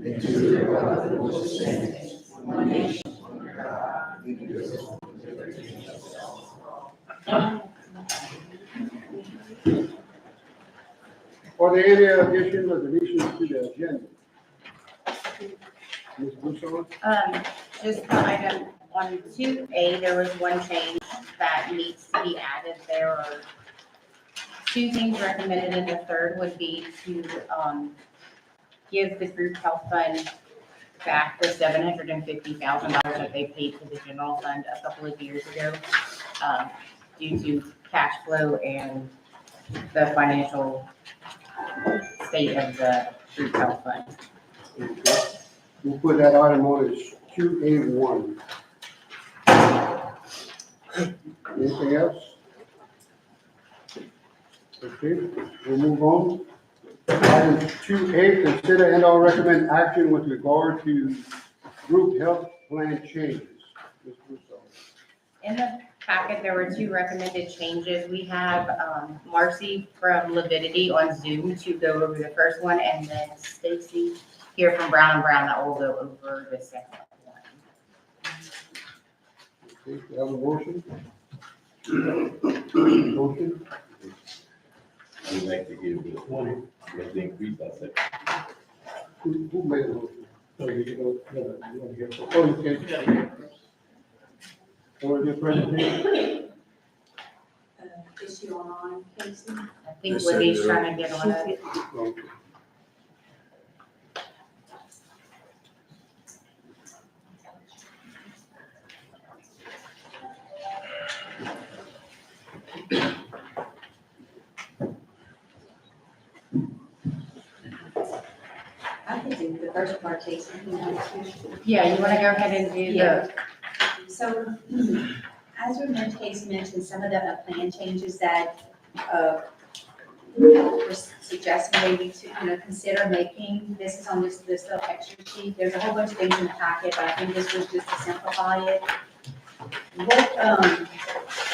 and to the republic which stands one nation under God, indivisible, with liberty and justice for all. Are there any additions or deletions to the agenda? Ms. Broussard? Just the item on 2A, there was one change that needs to be added. There are two things recommended, and the third would be to give the group health fund back the $750,000 that they paid to the general fund a couple of years ago, due to cash flow and the financial state of the group health fund. Okay. We'll put that item on as 2A1. Anything else? Okay, we'll move on. Item 2A, consider and/or recommend action with regard to group health plan changes. Ms. Broussard. In the packet, there were two recommended changes. We have Marcy from Lividity on Zoom to go over the first one, and then Stacy here from Brown & Brown that will go over the second one. Okay, we have a motion? Motion? I would like to give the 20, let the increase by second. Who made the motion? Oh, you want to hear from? Oh, you can. Want to do a presentation? Is she on, Casey? I think Libby's trying to get on it. Okay. I can do the first part, Casey. Yeah, you want to go ahead and do Yeah. So, as Casey mentioned, some of the plan changes that we're suggesting maybe to, consider making. This is on this list of extra sheet. There's a whole bunch of things in the packet, but I think this was just to simplify it. What,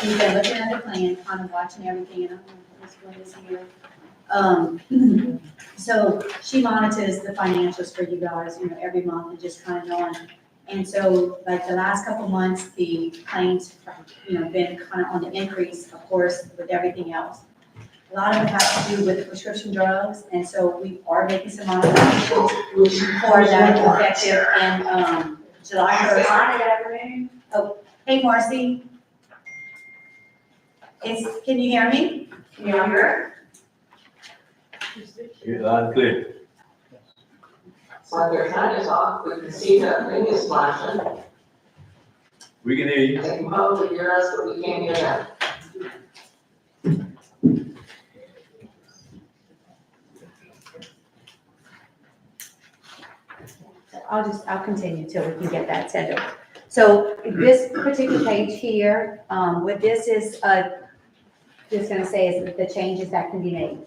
we've been looking at the plan, kind of watching everything, and I don't know if this one is here. So she monitors the financials for you guys, every month and just kind of knowing. And so like the last couple months, the claims, been kind of on the increase, of course, with everything else. A lot of it has to do with the prescription drugs, and so we are making some modifications for that effective in July 1st. Oh, hey Marcy. Can you hear me? Can you hear? You're loud and clear. While they're trying to talk, we can see that thing is flashing. We can hear you. They can probably hear us, but we can't hear them. I'll continue till we can get that set up. So this particular page here, what this is, just gonna say is the changes that can be made.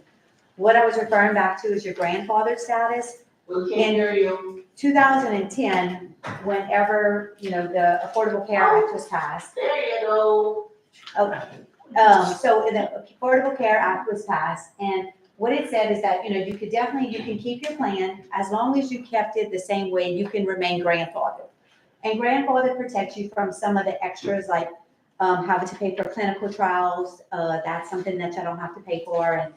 What I was referring back to is your grandfather status. We can't hear you. 2010, whenever, the Affordable Care Act was passed. There you go. So the Affordable Care Act was passed, and what it said is that, you can keep your plan as long as you kept it the same way, and you can remain grandfathered. And grandfather protects you from some of the extras, like having to pay for clinical trials. That's something that you don't have to pay for, and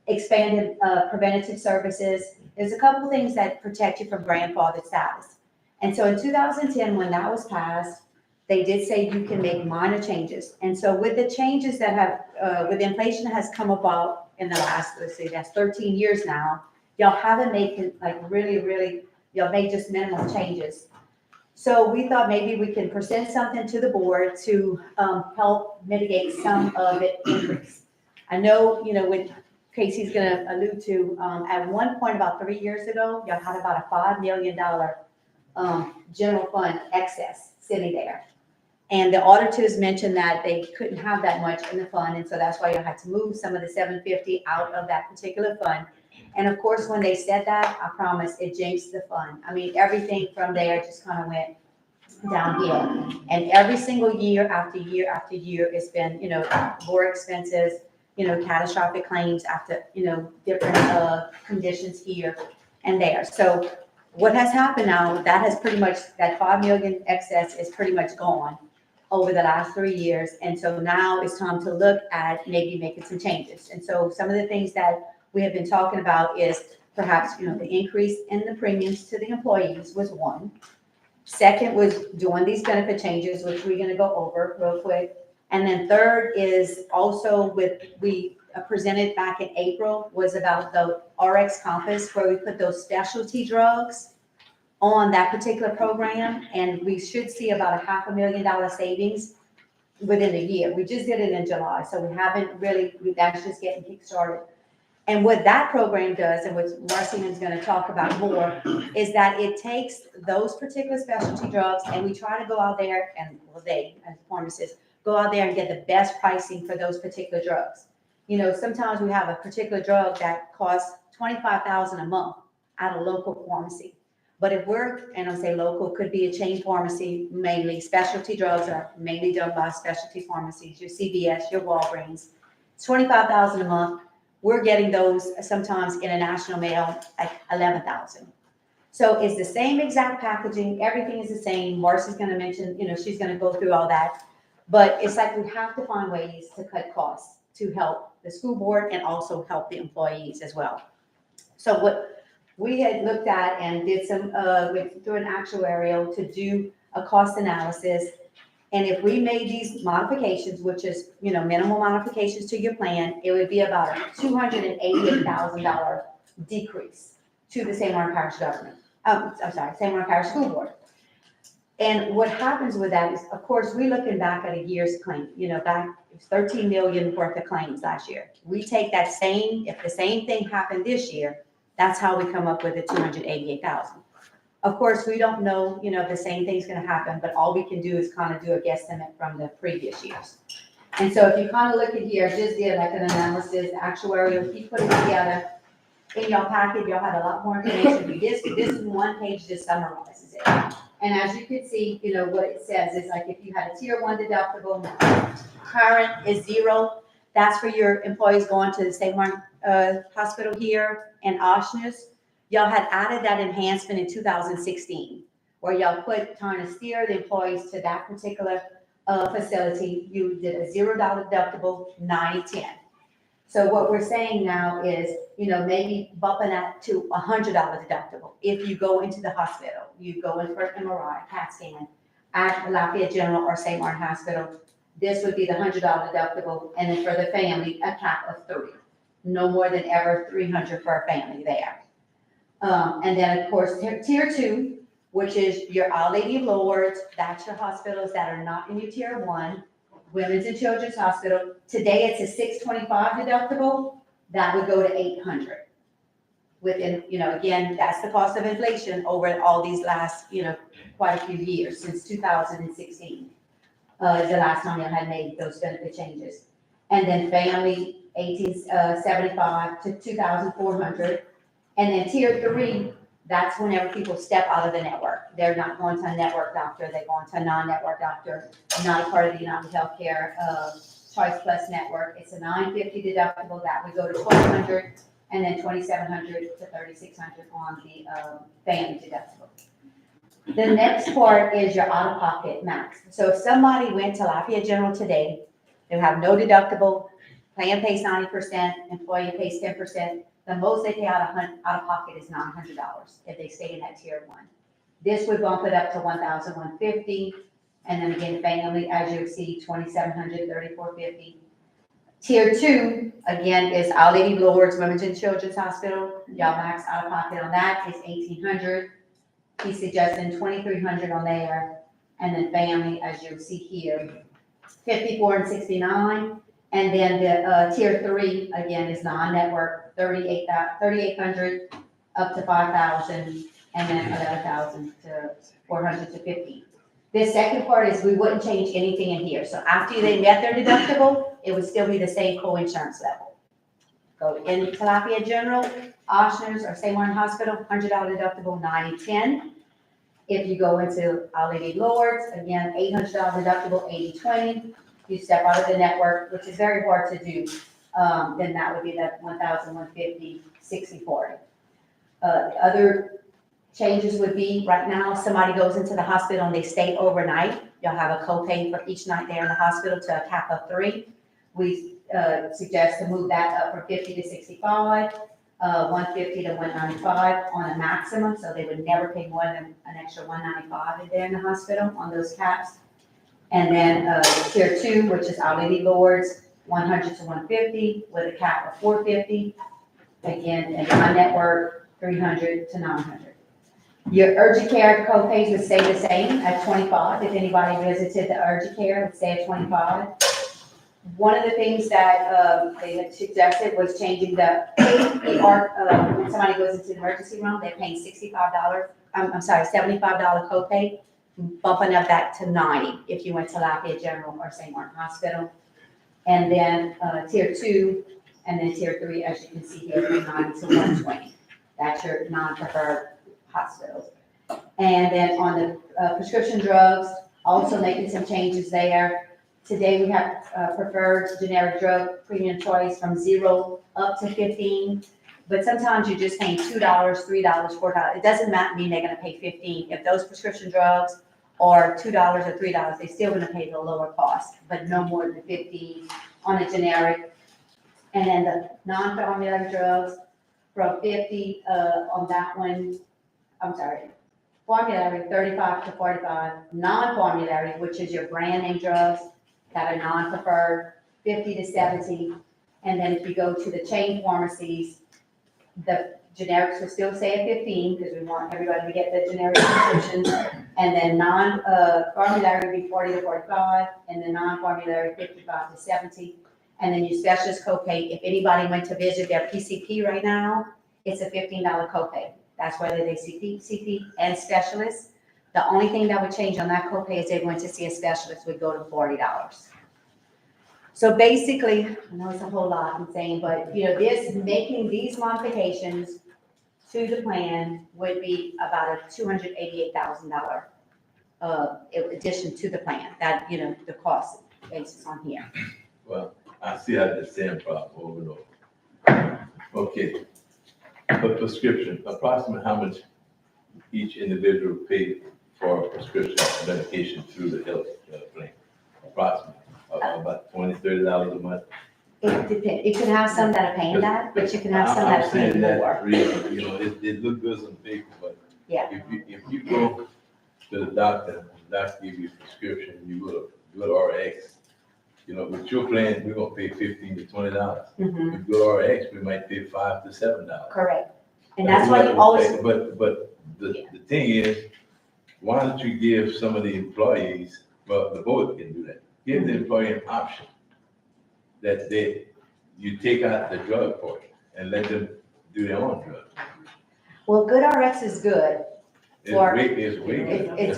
expanded preventative services. There's a couple of things that protect you from grandfather status. And so in 2010, when that was passed, they did say you can make minor changes. And so with the changes that have, with inflation that has come about in the last, let's say that's 13 years now, y'all haven't made really, y'all made just minimal changes. So we thought maybe we can present something to the board to help mitigate some of it increase. I know, when Casey's gonna allude to, at one point about 3 years ago, y'all had about a $5 million general fund excess sitting there. And the auditors mentioned that they couldn't have that much in the fund, and so that's why you had to move some of the $750 out of that particular fund. And of course, when they said that, I promise it jinxed the fund. I mean, everything from there just kind of went downhill. And every single year after year after year, it's been, more expenses, catastrophic claims after, different conditions here and there. So what has happened now, that has pretty much, that 5 million excess is pretty much gone over the last 3 years. And so now it's time to look at maybe making some changes. And so some of the things that we have been talking about is perhaps, the increase in the premiums to the employees was one. Second was doing these benefit changes, which we're gonna go over real quick. And then third is also we presented back in April, was about the RX Compass, where we put those specialty drugs on that particular program, and we should see about $500,000 savings within a year. We just did it in July, so we haven't really, that's just getting kickstarted. And what that program does, and what Marcina's gonna talk about more, is that it takes those particular specialty drugs, and we try to go out there, and well, they, as pharmacists, go out there and get the best pricing for those particular drugs. Sometimes we have a particular drug that costs $25,000 a month at a local pharmacy. But if we're, and I'll say local, could be a chain pharmacy, mainly specialty drugs are mainly done by specialty pharmacies, your CVS, your Walgreens. It's $25,000 a month. We're getting those sometimes international mail at $11,000. So it's the same exact packaging, everything is the same. Marcy's gonna mention, she's gonna go through all that. But it's like we have to find ways to cut costs to help the school board and also help the employees as well. So what we had looked at and did some, went through an actuarial to do a cost analysis. And if we made these modifications, which is, minimal modifications to your plan, it would be about a $288,000 decrease to the St. Martin Parish government. St. Martin Parish School Board. And what happens with that is, of course, we're looking back at a year's claim, back, it was 13 million worth of claims last year. We take that same, if the same thing happened this year, that's how we come up with the 288,000. Of course, we don't know, if the same thing's gonna happen, but all we can do is kind of do a guesstimate from the previous years. And so if you kind of look at here, just did like an analysis, actuarial, keep putting it together. In your packet, y'all had a lot more information. This is one page, just summarizes it. And as you can see, what it says is like if you had a tier 1 deductible, current is 0. That's for your employees going to the St. Martin Hospital here in Oshner's. Y'all had added that enhancement in 2016, where y'all trying to steer the employees to that particular facility. You did a $0 deductible, 90/10. So what we're saying now is, maybe bumping that to a $100 deductible. If you go into the hospital, you go in for an MRI, CAT scan at Lafayette General or St. Martin Hospital, this would be the $100 deductible. And then for the family, a cap of 3. No more than ever $300 for a family there. And then of course, tier 2, which is your Our Lady of Lourdes, that's your hospitals that are not in your tier 1. Women's and Children's Hospital, today it's a $625 deductible, that would go to $800. Within, again, that's the cost of inflation over all these last, quite a few years, since 2016. The last time you had made those benefit changes. And then family, $1,875 to $2,400. And then tier 3, that's whenever people step out of the network. They're not going to a network doctor, they're going to a non-network doctor, not a part of the United Healthcare Choice Plus network. It's a $950 deductible, that would go to $1,200, and then $2,700 to $3,600 on the family deductible. The next part is your out-of-pocket max. So if somebody went to Lafayette General today, they have no deductible, plan pays 90%, employee pays 10%. The most they pay out of pocket is $900 if they stay in that tier 1. This would bump it up to $1,150, and then again, family, as you see, $2,700, $3,450. Tier 2, again, is Our Lady of Lourdes Women's and Children's Hospital. Y'all max out of pocket on that is $1,800. He's suggesting $2,300 on there, and then family, as you see here, $54 and $69. And then the tier 3, again, is non-network, $3,800 up to $5,000, and then $11,000 to $400 to $50. This second part is we wouldn't change anything in here. So after they met their deductible, it would still be the same co-insurance level. Go into Lafayette General, Oshner's or St. Martin Hospital, $100 deductible, 90/10. If you go into Our Lady of Lourdes, again, $800 deductible, 80/20. You step out of the network, which is very hard to do, then that would be that $1,150, 60/40. The other changes would be, right now, somebody goes into the hospital and they stay overnight. You'll have a copay for each night there in the hospital to a cap of 3. We suggest to move that up from 50 to 65, 150 to 195 on a maximum, so they would never pay more than an extra 195 if they're in the hospital on those caps. And then tier 2, which is hourly lords, 100 to 150 with a cap of 450. Again, and my network, 300 to 900. Your urgent care copays would stay the same at 25. If anybody visited the urgent care, it would stay at 25. One of the things that they had suggested was changing the when somebody goes into the emergency room, they're paying $75, $75 copay, bumping up that to 90 if you went to Lafayette General or St. Martin Hospital. And then tier 2, and then tier 3, as you can see here, 390 to 120. That's your non-preferred hospitals. And then on the prescription drugs, also making some changes there. Today we have preferred generic drug premium choice from 0 up to 15. But sometimes you're just paying $2, $3, $4. It doesn't mean they're gonna pay 15. If those prescription drugs are $2 or $3, they're still gonna pay the lower cost, but no more than 15 on a generic. And then the non-formulary drugs from 50 on that one, formulary 35 to 45, non-formulary, which is your brand name drugs that are non-preferred, 50 to 70. And then if you go to the chain pharmacies, the generics will still stay at 15 because we want everybody to get the generic prescriptions. And then non-formulary would be 40 to 45, and then non-formulary 55 to 70. And then your specialist copay, if anybody went to visit their PCP right now, it's a $15 copay. That's whether they CP and specialist. The only thing that would change on that copay is they went to see a specialist would go to $40. So basically, I know it's a whole lot I'm saying, but making these modifications to the plan would be about a $288,000 addition to the plan. That the cost basis on here. Well, I see how the same problem over and over. Okay, but prescription, approximately how much each individual paid for prescription medication through the health plan? Approximately, about $20, $30 a month. It depends. You can have some that are paying that, but you can have some that are paying more. It look good on paper, but Yeah. if you go to the doctor give you a prescription, you go to RX. With your plan, we're gonna pay $15 to $20. Mhm. If you go to RX, we might pay $5 to $7. Correct. And that's why you always, But the thing is, why don't you give some of the employees, well, the board can do that. Give the employee an option that you take out the drug for it and let them do their own drug. well, GoodRx is good. It's Or- way good. It's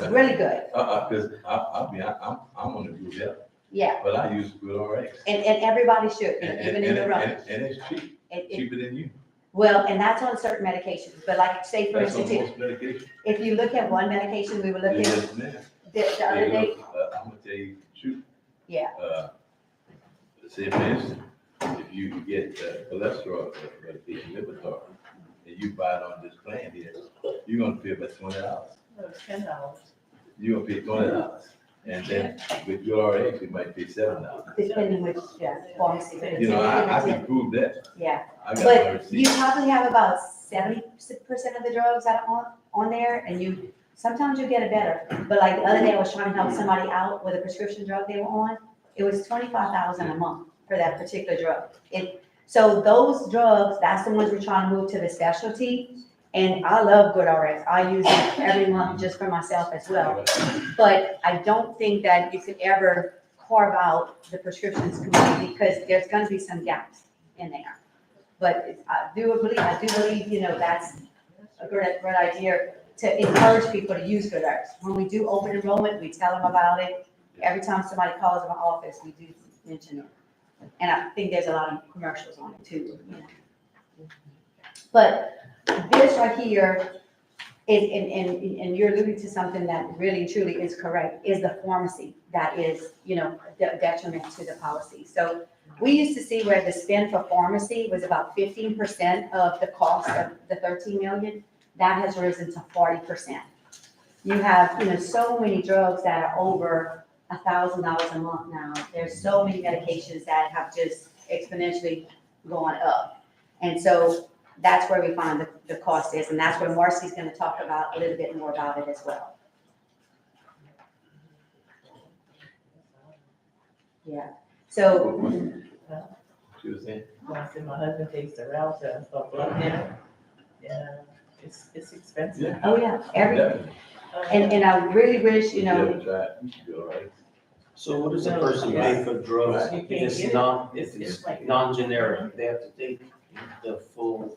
really good. Cause I'm on the group health, Yeah. but I use GoodRx. And everybody should, And even in the room. and it's cheap, cheaper than you. Well, and that's on certain medications, but like, say for That's on instance, most medication. if you look at one medication, we were looking Yes, ma'am. the other day, I'm gonna tell you the truth. yeah, Say for instance, if you get cholesterol medication, Lipitor, and you buy it on this plan here, you're gonna pay about $20. No, it's $10. You're gonna pay $20. And then with your RX, you might pay $7. depending which, pharmacy. but it's- I can prove that. Yeah, I got my but you receipt. probably have about 70% of the drugs that are on there, and sometimes you get it better. But like the other day, I was trying to help somebody out with a prescription drug they were on. It was $25,000 a month for that particular drug. So those drugs, that's the ones we're trying to move to the specialty. And I love GoodRx. I use it every month just for myself as well. But I don't think that you could ever carve out the prescriptions completely because there's gonna be some gaps in there. But I do believe, that's a great idea to encourage people to use GoodRx. When we do open enrollment, we tell them about it. Every time somebody calls my office, we do mention it. And I think there's a lot of commercials on it too. But this right here is, and you're alluding to something that really truly is correct, is the pharmacy that is, detriment to the policy. So we used to see where the spend for pharmacy was about 15% of the cost of the 13 million. that has risen to 40%. You have, so many drugs that are over $1,000 a month now. There's so many medications that have just exponentially gone up. And so that's where we find the cost is, and that's where Marcy's gonna talk about a little bit more about it as well. Yeah, so, She was saying? When I said my husband takes the route and stuff like that, yeah, it's expensive. oh yeah, Definitely. and I really wish, You haven't tried, you're all right. So what does a person pay for drugs You if can't it's get it. non, It's- if it's it's like- non-generic? They have to take the full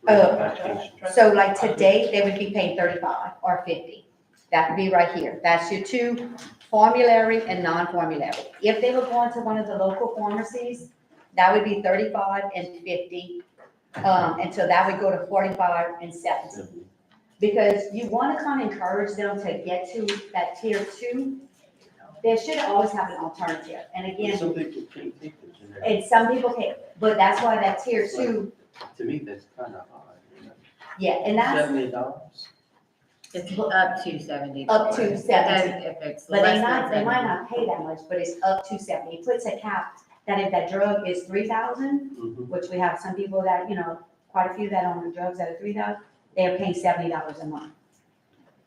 Oh. medication. so like today, they would be paying 35 or 50. That would be right here. That's your two, formulary and non-formulary. If they were going to one of the local pharmacies, that would be 35 and 50. And so that would go to 45 and 70. Because you want to kind of encourage them to get to that tier 2. There should always have an alternative. And again, Some people can't take the generic. and some people can't, but that's why that tier 2, To me, that's kind of high. yeah, and that's $70. It's up to 70. Up to 70. If it's But less they than might 70. not pay that much, but it's up to 70. It puts a cap that if that drug is 3,000, Mhm. which we have some people that, quite a few that own drugs that are 3,000, they are paying $70 a month.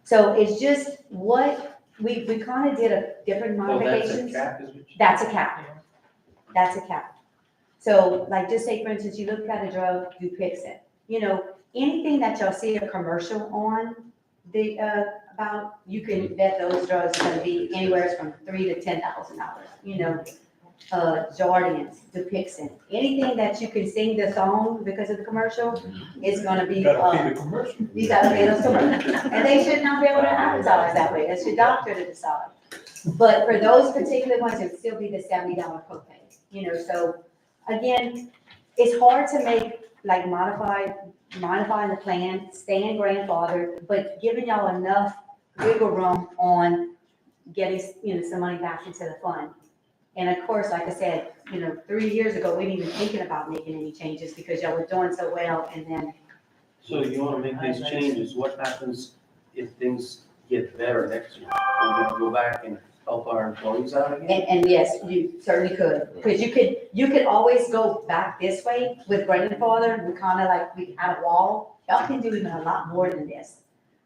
So it's just what, we kind of did a different Oh, that's a modifications. cap, is what you? That's a cap. That's a cap. So like, just say for instance, you look at a drug, Dupixent, anything that y'all see a commercial on the, about, you can bet those drugs are gonna be anywhere from $3,000 to $10,000, Jardians, Dupixent, anything that you can sing the song because of the commercial is gonna be, commercial. you gotta pay those commercials. And they should not be able to advertise that way, that's your doctor to decide. But for those particular ones, it would still be the $70 copay, so again, it's hard to make, like, modifying the plan, staying grandfathered, but giving y'all enough wiggle room on getting, some money back into the fund. And of course, like I said, 3 years ago, we weren't even thinking about making any changes because y'all were doing so well, and then, So you wanna make these changes, what happens if things get better next year? Will we go back and help our employees out again? and yes, you certainly could. Because you could always go back this way with grandfather, we had a wall. Y'all can do even a lot more than this.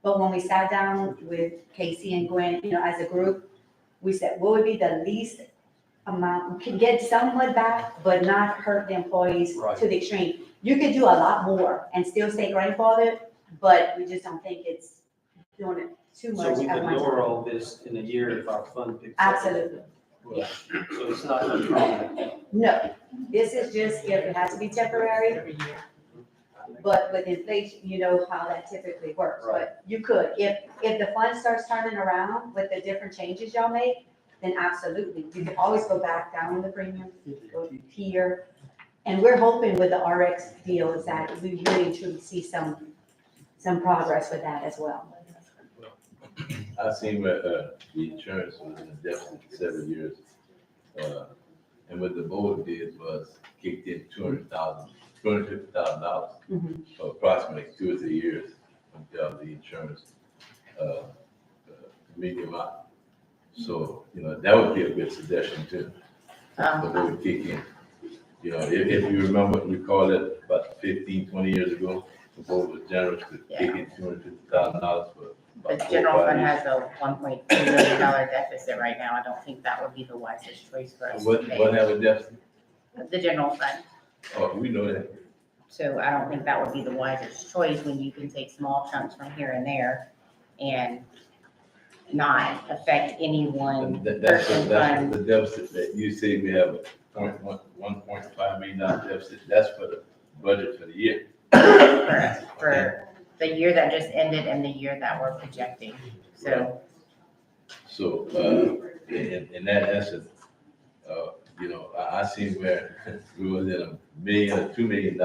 But when we sat down with Casey and Gwen, as a group, we said, what would be the least amount, we can get somewhat back, but not hurt the employees Right. to the extreme. You could do a lot more and still stay grandfathered, but we just don't think it's doing it too much So we at can one lower time. all this in a year if our fund picks up? Absolutely. So it's not a problem? No, this is just if it has to be temporary, Every year. but with inflation, you know how that typically works. But you could, if the fund starts turning around with the different changes y'all make, then absolutely. You can always go back down on the premium, go here. And we're hoping with the RX deal is that we really truly see some progress with that as well. I seen where, the insurance was in a deficit for 7 years. And what the board did was kicked in $250,000 Mhm. for approximately 2 or 3 years until the insurance, medium out. So, that would be a good suggestion too. The board would kick in. If you recall it about 15, 20 years ago, the board was generous to kick in $250,000 for The about 4 or general 5 fund years. has a $1.2 million deficit right now. I don't think that would be the wisest choice for us to What make. have a deficit? The general fund. Oh, we know that. So I don't think that would be the wisest choice when you can take small chunks from here and there and not affect anyone. And that's person the fund. deficit that you say we have a $1.5 million deficit. That's for the budget for the year. For the year that just ended and the year that we're projecting. So, So, in that essence, I see where we was in $1 million or $2 million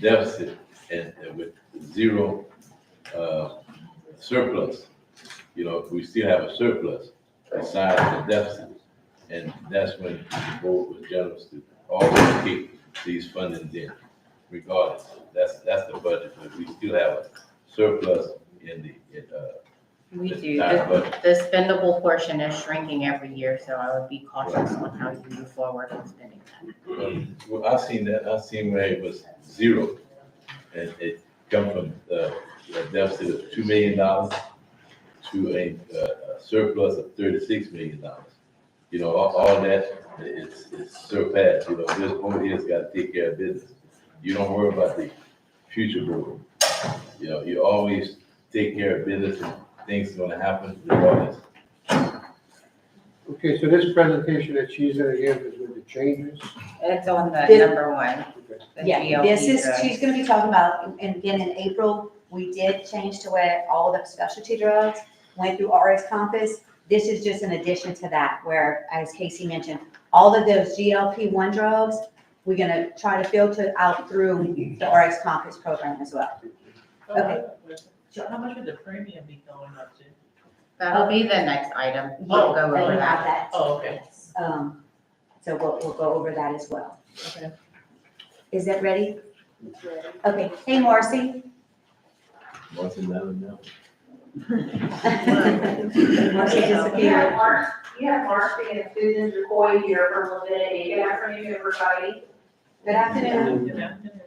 deficit and with zero, surplus. We still have a surplus aside the deficit. And that's when the board was generous to always keep these fundings in regardless. That's the budget, but we still have surplus in the, We do. Not much. The spendable portion is shrinking every year, so I would be cautious on how you move forward on spending that. well, I seen that, I seen where it was zero. And it come from, a deficit of $2 million to a surplus of $36 million. You know, all that, it's surpassed, you know, this board here's gotta take care of business. You don't worry about the future board. You know, you always take care of business and things are gonna happen regardless. Okay, so this presentation that she's gonna give is with the changes. It's on the This- number one. the Yeah, GLP this is, drug. she's gonna be talking about, and again, in April, we did change to where all the specialty drugs went through RX Compass. This is just an addition to that, where, as Casey mentioned, all of those GLP-1 drugs, we're gonna try to filter out through the RX Compass program as well. Okay. So how much would the premium be going up to? That'll be the next item. We'll go And we over have that. that. Oh, okay. So we'll go over that as well. Okay. Is that ready? Okay, hey, Marcy. Once and now. Marcy disappeared. You have Marcy and Susan JaCoy here from Levitt. Good afternoon, everybody. Good afternoon. Good afternoon.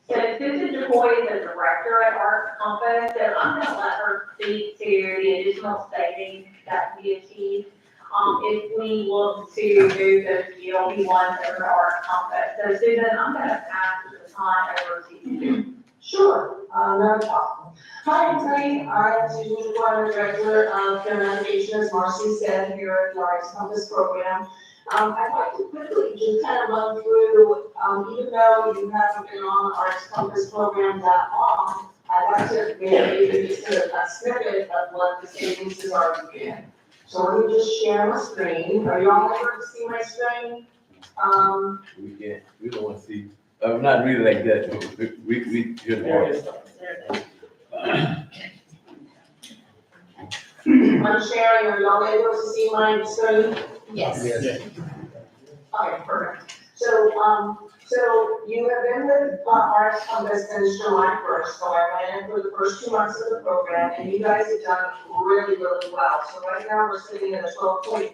So Susan JaCoy is the director at Art Compass, so I'm gonna let her speak to the additional savings that we achieved. If we look to move those GLP-1s over to Art Compass. So Susan, I'm gonna pass the time over to you. Sure, no problem. Hi, everybody. I'm Susan JaCoy, I'm the Director of Care Navigation, as Marcy said, here at the RX Compass program. I'd like to quickly just kind of run through, even though you haven't been on the RX Compass program that long, I'd like to maybe just a snippet of what the savings has already been. So let me just share my screen. Are you all able to see my screen? We can't, we don't wanna see, not really like that, but we hear the voice. There it is. I'm sharing, are y'all able to see my screen? Yes. Okay, perfect. So you have been with RX Compass since July 1st, so I went in for the first 2 months of the program, and you guys have done really, really well. So right now, we're sitting at a 12.1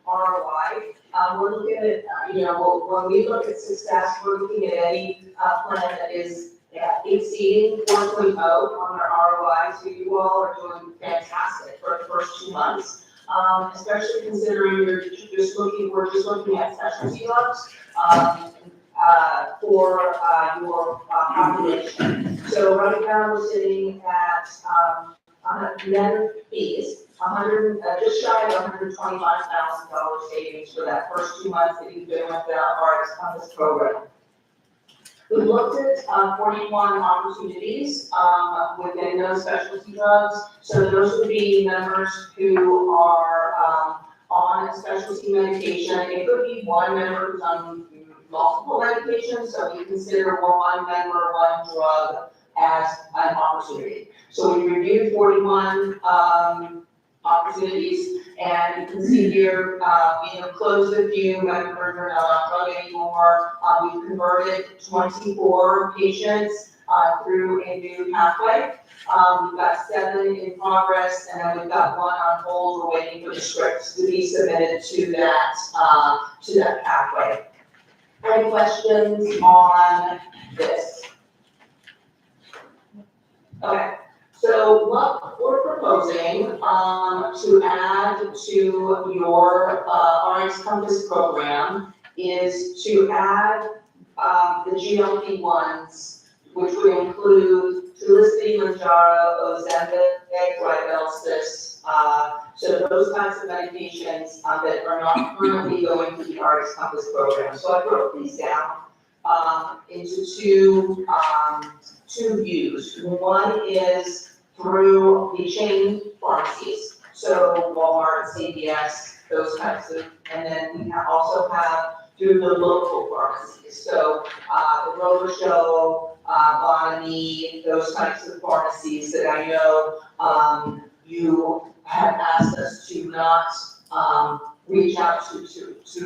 ROI. We're looking at, when we look at success, we're looking at any plan that is exceeding 4.0 on our ROI, so you all are doing fantastic for the first 2 months. Especially considering we're just looking at specialty drugs, for, your, population. So right now, we're sitting at, net fees, just shy of $125,000 savings for that first 2 months that you've been with the RX Compass program. We looked at 41 opportunities within those specialty drugs. So those would be members who are on a specialty medication. It could be one member who's on multiple medications, so we consider one member, one drug as an opportunity. So we reviewed 41 opportunities, and you can see here, closed a few, members are not on drug anymore. We've converted 24 patients through a new pathway. We've got 7 in progress, and then we've got 1 on hold. We're waiting for the scripts to be submitted to that pathway. Any questions on this? Okay. So what we're proposing to add to your RX Compass program is to add the GLP-1s, which would include Trulicity, Mounjaro, Ozempic, Ribelsis, so those types of medications that are not currently going to the RX Compass program. So I broke these down into two views. One is through the chain pharmacies, so Walmart, CVS, those types of, and then we also have through the local pharmacies. So the Rover Show, Bonnie, those types of pharmacies that I know you have asked us to not reach out to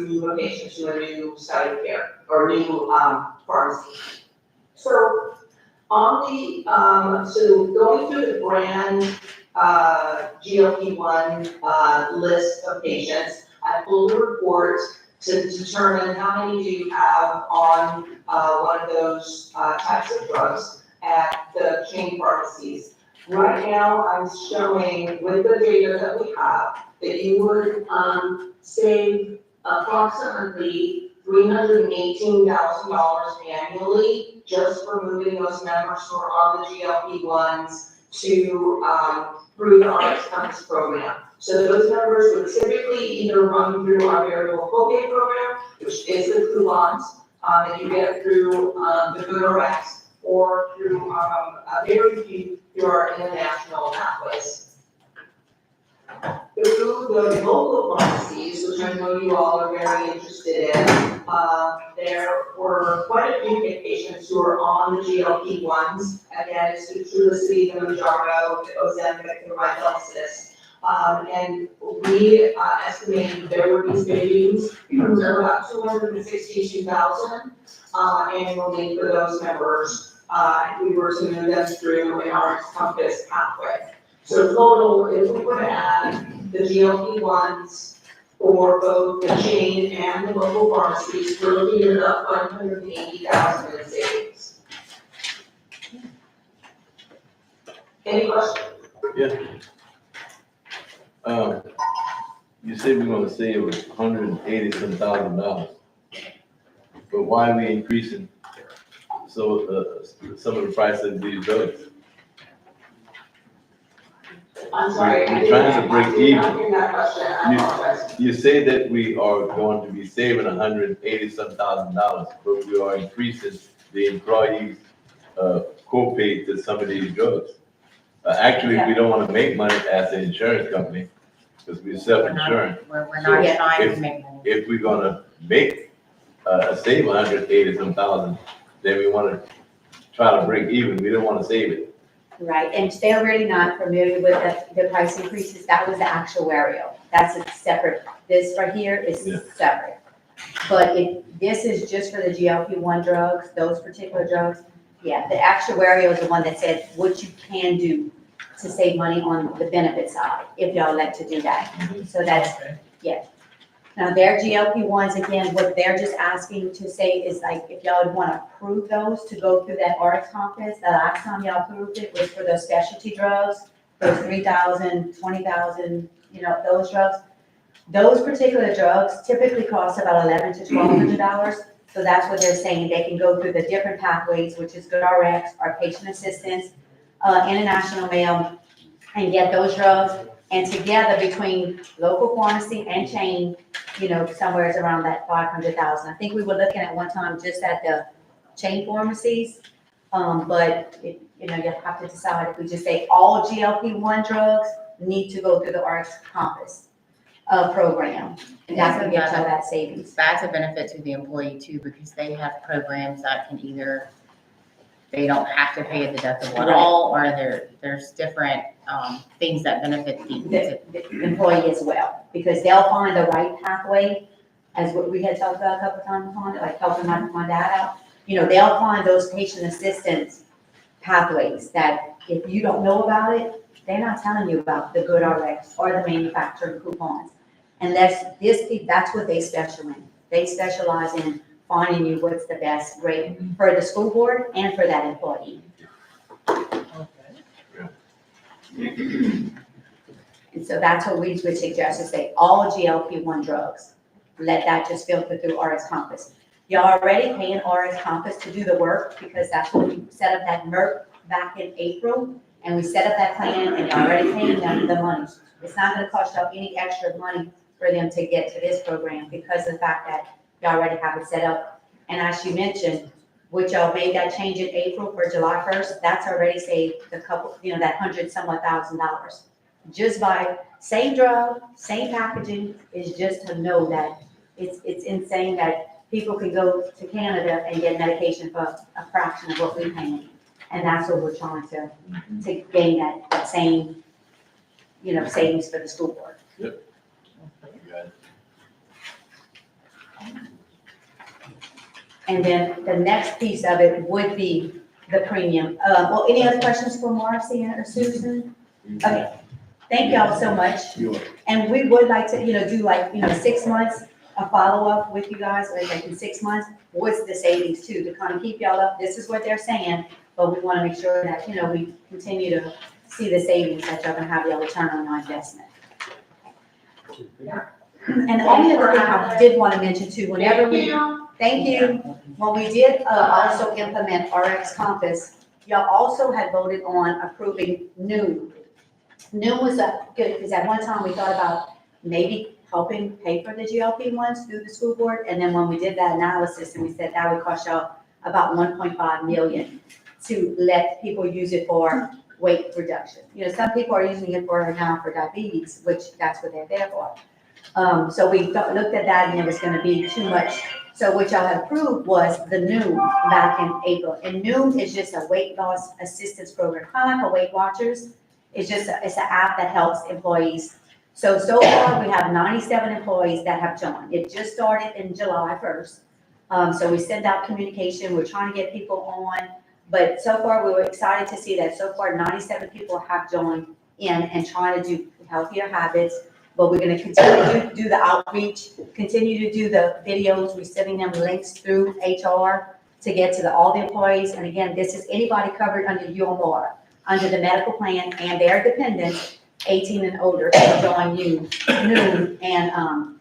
new locations, to a new site of care or new pharmacy. So On the, so going through the brand, GLP-1, list of patients, I pulled a report to determine how many do you have on, one of those, types of drugs at the chain pharmacies. Right now, I'm showing with the data that we have, that you would, save approximately $318,000 annually just for moving those members who are on the GLP-1s to, through the RX Compass program. So those members would typically either run through our variable copay program, which is the coupons, that you get through, the GoodRx, or through, very few through our international pathways. Through the local pharmacies, which I know you all are very interested in, there were quite a few patients who are on the GLP-1s. Again, it's the Trulicity, the Mounjaro, the Ozempic, the Rybelsus. And we estimated there would be savings of about 262,000 annually for those members if we were to move them through an RX Compass pathway. So total, if we were to add the GLP-1s for both the chain and the local pharmacies, we're looking at about 180,000 in savings. Any questions? You said we're gonna save $180,000, but why are we increasing some of the price of these drugs? I'm sorry. We're trying to break even. I did not hear that question, I apologize. You say that we are going to be saving $180,000, but we are increasing the employees' copay to some of these drugs. Actually, we don't want to make money as an insurance company, because we're self-insuring. We're not Yeah. trying to make money. If we're gonna make, save 180,000, then we wanna try to break even, we don't wanna save it. Right, and if they're really not familiar with the price increases, that was the actuarial. That's a separate, this right here is Yeah. separate. But this is just for the GLP-1 drugs, those particular drugs. Yeah, the actuarial is the one that said what you can do to save money on the benefit side, if y'all like to do that. So that's, yeah. Now, their GLP-1s, again, what they're just asking to say is like, if y'all would want to approve those to go through that RX Compass, the last time y'all approved it was for those specialty drugs, those 3,000, 20,000, those drugs. Those particular drugs typically cost about $1,100 to $1,200. So that's what they're saying. They can go through the different pathways, which is GoodRx, our patient assistance, international mail, and get those drugs. And together between local pharmacy and chain, somewhere is around that 500,000. I think we were looking at one time just at the chain pharmacies. But you have to decide if we just say all GLP-1 drugs need to go through the RX Compass program. And that's gonna get y'all that savings. That's a benefit to the employee too, because they have programs that can either, they don't have to pay a deductible at all, or there's different things that benefit The employee as well, because they'll find the right pathway, as what we had talked about a couple times on, like helping my dad out. They'll find those patient assistance pathways that if you don't know about it, they're not telling you about the GoodRx or the manufacturer coupons. And that's what they specialize in. They specialize in finding you what's the best rate for the school board and for that employee. And so that's what we would suggest, is say all GLP-1 drugs, let that just filter through RX Compass. You're already paying RX Compass to do the work, because that's when we set up that MERP back in April, and we set up that plan, and you're already paying them the money. It's not gonna cost y'all any extra money for them to get to this program, because of the fact that y'all already have it set up. And as you mentioned, which y'all made that change in April for July 1st, that's already saved a couple, that $100,000. Just by same drug, same packaging, is just to know that it's insane that people can go to Canada and get medication for a fraction of what we pay. And that's what we're trying to gain that same, savings for the school board. Yep. And then the next piece of it would be the premium. Well, any other questions for Marcy or Susan? Okay, thank y'all so much. You are. And we would like to, do like, 6 months, a follow-up with you guys, like in 6 months, what's the savings too, to kind of keep y'all up. This is what they're saying, but we want to make sure that, we continue to see the savings that y'all gonna have y'all return on our investment. And the only other thing I did want to mention too, whenever we, thank you, when we did also implement RX Compass, y'all also had voted on approving Noon. Noon was good, because at one time we thought about maybe helping pay for the GLP-1s through the school board, and then when we did that analysis, and we said that would cost y'all about 1.5 million to let people use it for weight reduction. Some people are using it now for diabetes, which that's what they're there for. So we looked at that, and it was gonna be too much. So what y'all had approved was the Noon back in April. And Noon is just a weight loss assistance program, kind of like a Weight Watchers. It's an app that helps employees. So far, we have 97 employees that have joined. It just started in July 1st. So we sent out communication, we're trying to get people on. But so far, we were excited to see that so far 97 people have joined in and trying to do healthier habits. But we're gonna continue to do the outreach, continue to do the videos. We're sending them links through HR to get to all the employees. And again, this is anybody covered under UMR, under the medical plan, and their dependents, 18 and older, can join Noon. And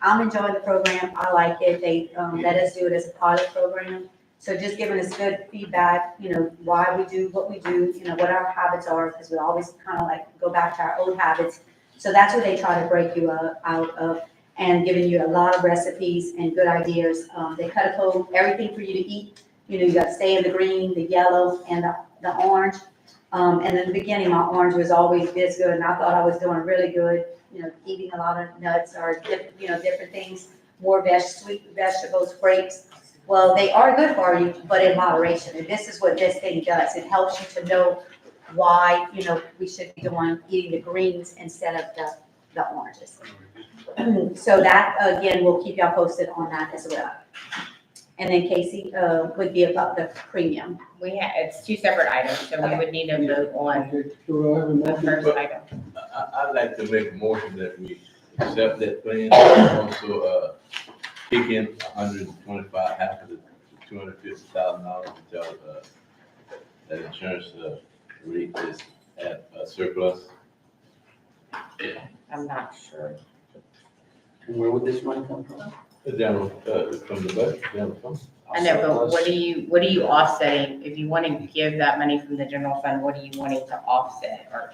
I'm enjoying the program. I like it. They let us do it as a pilot program. So just giving us good feedback, why we do what we do, what our habits are, because we always kind of like go back to our old habits. So that's what they try to break you out of, and giving you a lot of recipes and good ideas. They cut a code, everything for you to eat. You got to stay in the green, the yellow, and the orange. And in the beginning, my orange was always this good, and I thought I was doing really good, eating a lot of nuts or different things, more sweet vegetables, grapes. Well, they are good for you, but in moderation. And this is what this thing does. It helps you to know why, we should be eating the greens instead of the oranges. So that, again, we'll keep y'all posted on that as well. And then Casey, would be about the premium. It's two separate items, so we would need to vote on Okay, do I have a the motion? first item. I'd like to make a motion that we accept that plan, and also, kick in 125, half of the $250,000 until, that insurance, rate is at a surplus. I'm not sure. And where would this money come from? The general, from the budget, general fund. I know, but what are you offsetting? If you want to give that money from the general fund, what are you wanting to offset? Or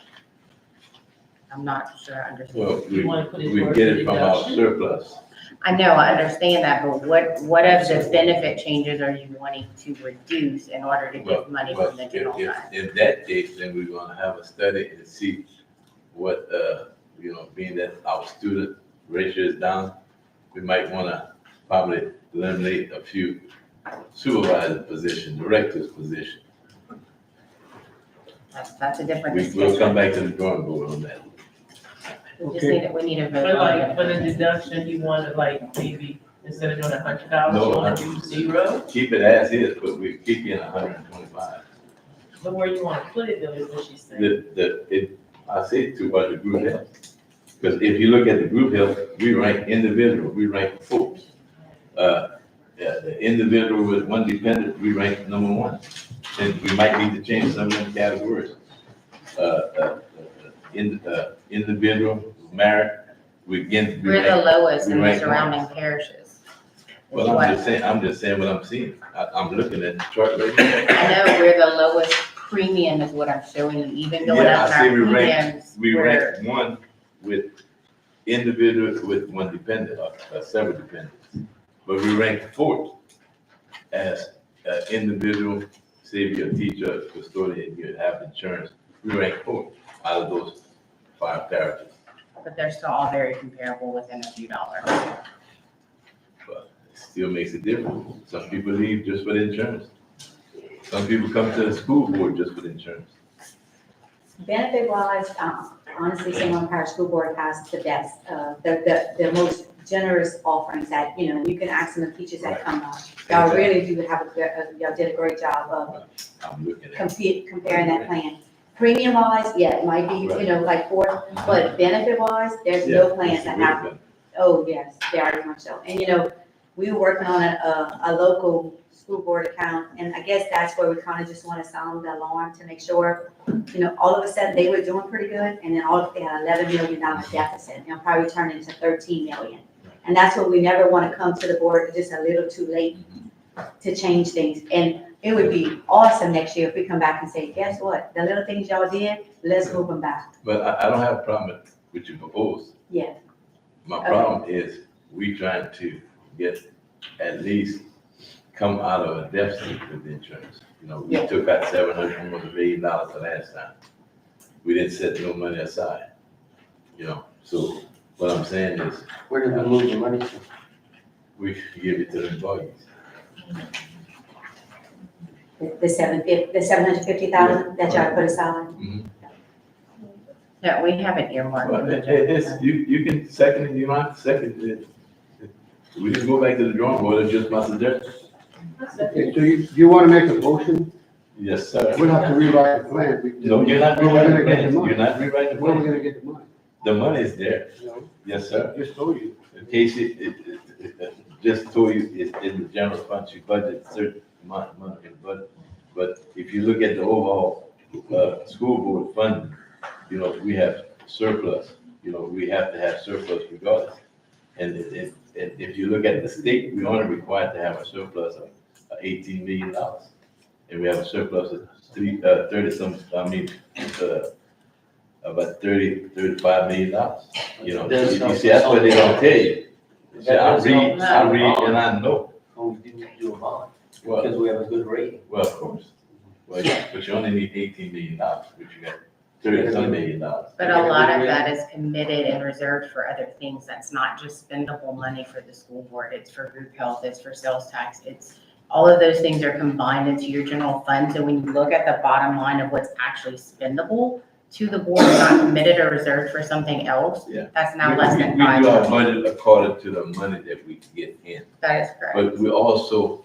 I'm not sure I understand. Well, You wanna put it we towards get the it from our deduction? surplus. I know, I understand that, but what of the benefit changes are you wanting to reduce in order to Well, get money well, from the general fund? in that case, then we're gonna have a study and see what, being that our student ratio is down, we might wanna probably eliminate a few supervisor position, director's position. That's a different We'll discussion. come back to the drawing board on that. Okay, We need a vote But on like, it. for the deduction, you wanna like, maybe, instead of doing $100, you No, wanna do 0? Keep it as is, but we keep in 125. But where you wanna put it though, is what she's saying. I say to what the group health. Because if you look at the group health, we rank individual, we rank fourth. The individual with one dependent, we rank number 1. And we might need to change some of them categories. Individual, married, we again. We're the lowest we in the rank surrounding one. parishes. Well, I'm just saying what I'm seeing. I'm looking at the chart right now. I know, we're the lowest premium is what I'm showing you, even going Yeah, up I in see our we rank- premiums. We we're- rank 1 with individuals with one dependent, or several dependents. But we rank 4th as individual, say if you're a teacher, a custodian, you have insurance. We rank 4th out of those 5 parishes. But they're still all very comparable within a few dollars. But it still makes a difference. Some people leave just for the insurance. Some people come to the school board just for the insurance. Benefit wise, honestly, St. Louis Parish School Board has the best, the most generous offerings that, you know, you can ask some of the teachers that Right. come on. Y'all really do have a good, y'all did a great job of I'm looking at. comparing that plan. Premium wise, yeah, it might be, you know, like four, but benefit wise, there's no plans that have, oh, yes, very much so. And, you know, we were working on a local school board account, and I guess that's where we kind of just want to sound the alarm to make sure, you know, all of a sudden they were doing pretty good, and then all of they had $11 million deficit, and it'll probably turn into 13 million. And that's what we never want to come to the board just a little too late to change things. And it would be awesome next year if we come back and say, guess what? The little things y'all did, let's move them back. But I don't have a problem with your proposal. Yeah. My Okay. problem is we trying to get at least come out of a deficit with insurance. You know, we Yeah. took out $700 million the last time. We didn't set no money aside, you know, so what I'm saying is Where did we move the money to? we give it to the employees. The 750,000 that y'all put aside. No, we haven't earmarked. But it's, you can second it, you don't have to second it. We just go back to the drawing board, it's just my suggestion. Okay, so you want to make a motion? Yes, sir. We'll have to rewrite the plan. No, you're not Where we're rewriting gonna the get plan, the money? you're not rewriting the Where are we plan. gonna get the money? The money is there, No, yes, sir. just told you. In case it just told you it's in the general fund, you budget a certain amount of money in the budget. But if you look at the overall, school board funding, you know, we have surplus, you know, we have to have surplus regardless. And if you look at the state, we only required to have a surplus of $18 million. And we have a surplus of 30-some, about $35 million. You know, you see, that's what they don't tell you. You see, I read and I know. Oh, we didn't do a bond, Well, because we have a good rating. well, of course. Well, yeah, but you only need $18 million, which you got $30-some million. But a lot of that is committed and reserved for other things. That's not just spendable money for the school board. It's for group health, it's for sales tax. It's, all of those things are combined into your general fund. So when you look at the bottom line of what's actually spendable to the board, not committed or reserved for something else, Yeah. that's now less than We do our 5. budget according to the money that we get in. That is correct. But we also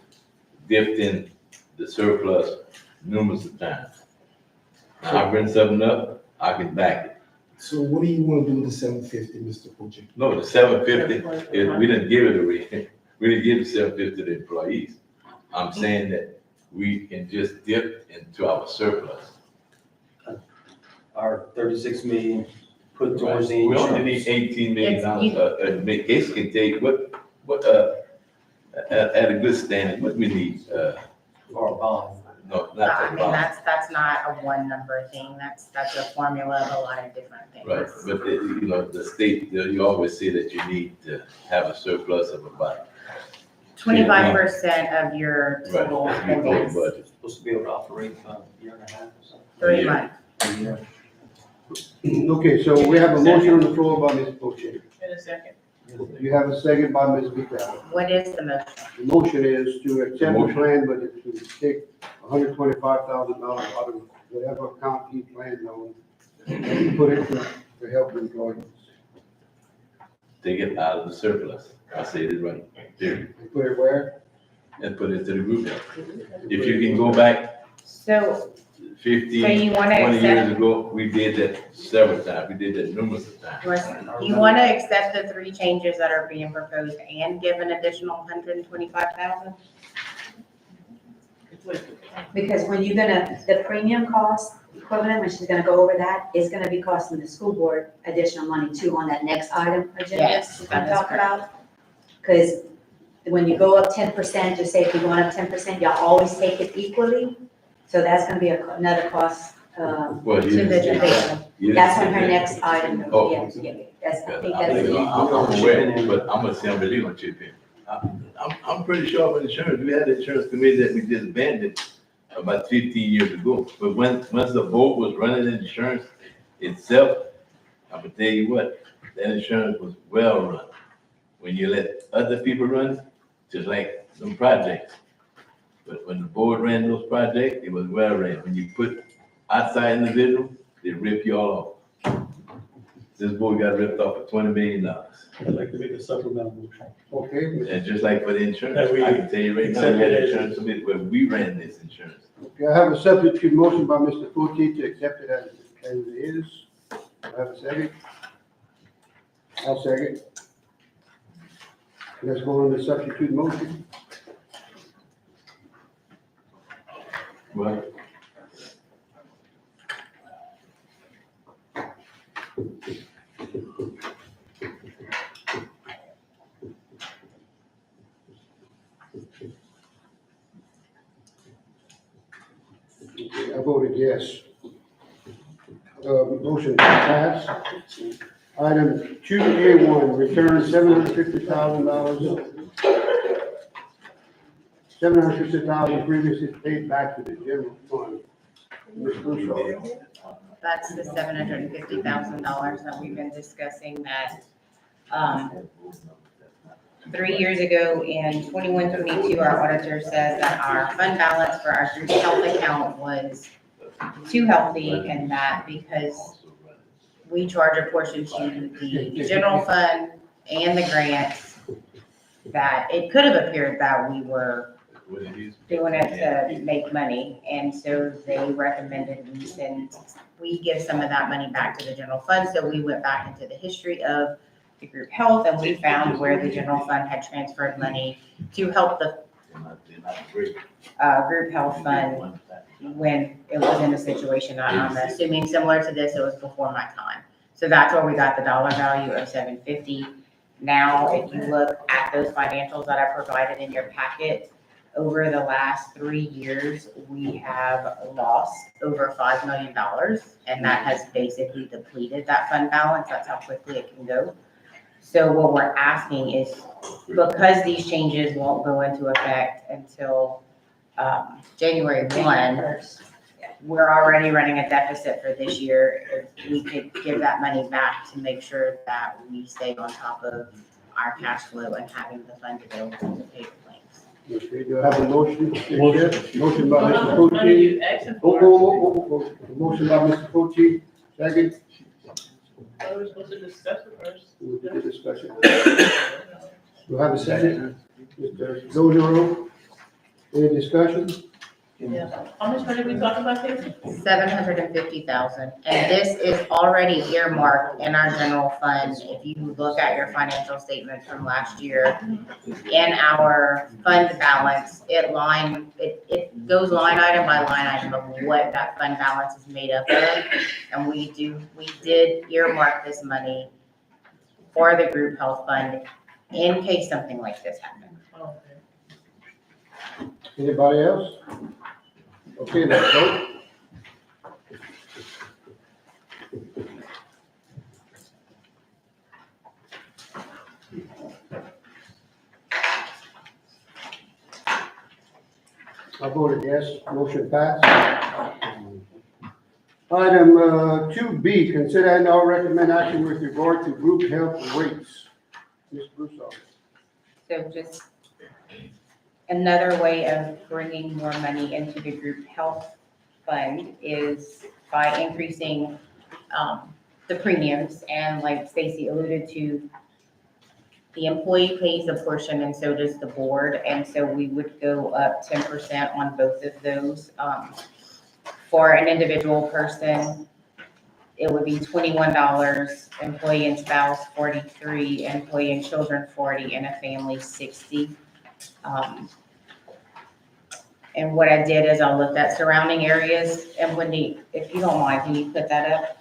dipped in the surplus numerous of times. Now, I bring something up, I can back it. So what do you want to do with the 750, Mr. Poochek? No, the $750, we didn't give it away. We didn't give the $750 to the employees. I'm saying that we can just dip into our surplus. Our 36 million put towards the We insurance. only need $18 million. Case can take, at a good standing, what we need, Or a bond. no, I not mean, the bond. that's not a one number thing. That's a formula of a lot of different things. Right, but you know, the state, you always say that you need to have a surplus of about. 25% of your Right, total you total spending, budget. Supposed to be able to operate a year and a half or something. 3 Yeah. months. A year. Okay, so we have a motion on the floor by Ms. Poche. In a second. You have a second by Ms. Vitale. What is the motion? The motion is to accept the plan, but it's to take $125,000 out of whatever account he planned on and put it to help employees. Take it out of the surplus. I said it right, there, And put it where? and put it to the group health. If you can go back So 15, you want 20 to years accept, ago, we did that several times. We did that numerous of times. you want to accept the 3 changes that are being proposed and give an additional 125,000? Because when you're gonna, the premium cost equivalent, when she's gonna go over that, is gonna be costing the school board additional money too on that next item agenda. Yes, we're that gonna is talk about. Because when you go up 10%, just say if you're going up 10%, y'all always take it equally. So that's gonna be another cost, Well, To you the didn't say that. division. You didn't that's say on her that. next item. Oh. Yeah, that's, I think I'm that's. aware, but I'm gonna say I'm really gonna chip in. I'm pretty sure with insurance, we had an insurance committee that we disbanded about 15 years ago. But once the board was running insurance itself, I would tell you what, that insurance was well run. When you let other people run, just like some projects. But when the board ran those projects, it was well ran. When you put outside individuals, they rip you all off. this board got ripped off for $20 million. I'd like to make a supplemental motion. Okay, And just like for the insurance, That we I can tell you right now, we had insurance when we ran this insurance. okay, I have a substitute motion by Mr. Fuji to accept it as it is. I have a second. I'll second. Let's go on the substitute motion. What? Okay, I voted yes. Motion passed. Item 2A1, return $750,000. $750,000 previously paid back to the general fund. Ms. Broussard. That's the $750,000 that we've been discussing that, 3 years ago in 21-22, our auditor says that our fund balance for our group health account was too healthy, and that because we charge a portion to the general fund and the grants, that it could have appeared that we were doing it to make money. And so they recommended we give some of that money back to the general fund. So we went back into the history of the group health, and we found where the general fund had transferred money to help the group health fund when it was in a situation, I'm assuming similar to this, it was before my time. So that's where we got the dollar value of $750. Now, if you look at those financials that I provided in your packet, over the last 3 years, we have lost over $5 million, and that has basically depleted that fund balance. That's how quickly it can go. So what we're asking is, because these changes won't go into effect until January 1, we're already running a deficit for this year. If we could give that money back to make sure that we stay on top of our cash flow and having the fund available to pay the claims. Okay, do I have a motion? Motion. Motion by Mr. Fuji. Motion by Mr. Fuji, second. We're supposed to discuss it first. We'll do the discussion. Do I have a second? Mr. Dojero, any discussion? Yeah. How much money we talking about here? $750,000, and this is already earmarked in our general fund. If you look at your financial statement from last year, in our fund balance, it goes line item by line item of what that fund balance is made up of. And we did earmark this money for the group health fund in case something like this happened. Anybody else? Okay, let's vote. I voted yes, motion passed. Item 2B, consider and or recommend action with regard to group health rates. Ms. Broussard. So just another way of bringing more money into the group health fund is by increasing the premiums. And like Stacy alluded to, the employee pays a portion and so does the board. And so we would go up 10% on both of those. For an individual person, it would be $21, employee and spouse $43, employee and children $40, and a family $60. And what I did is I looked at surrounding areas, and Wendy, if you don't mind, can you put that up?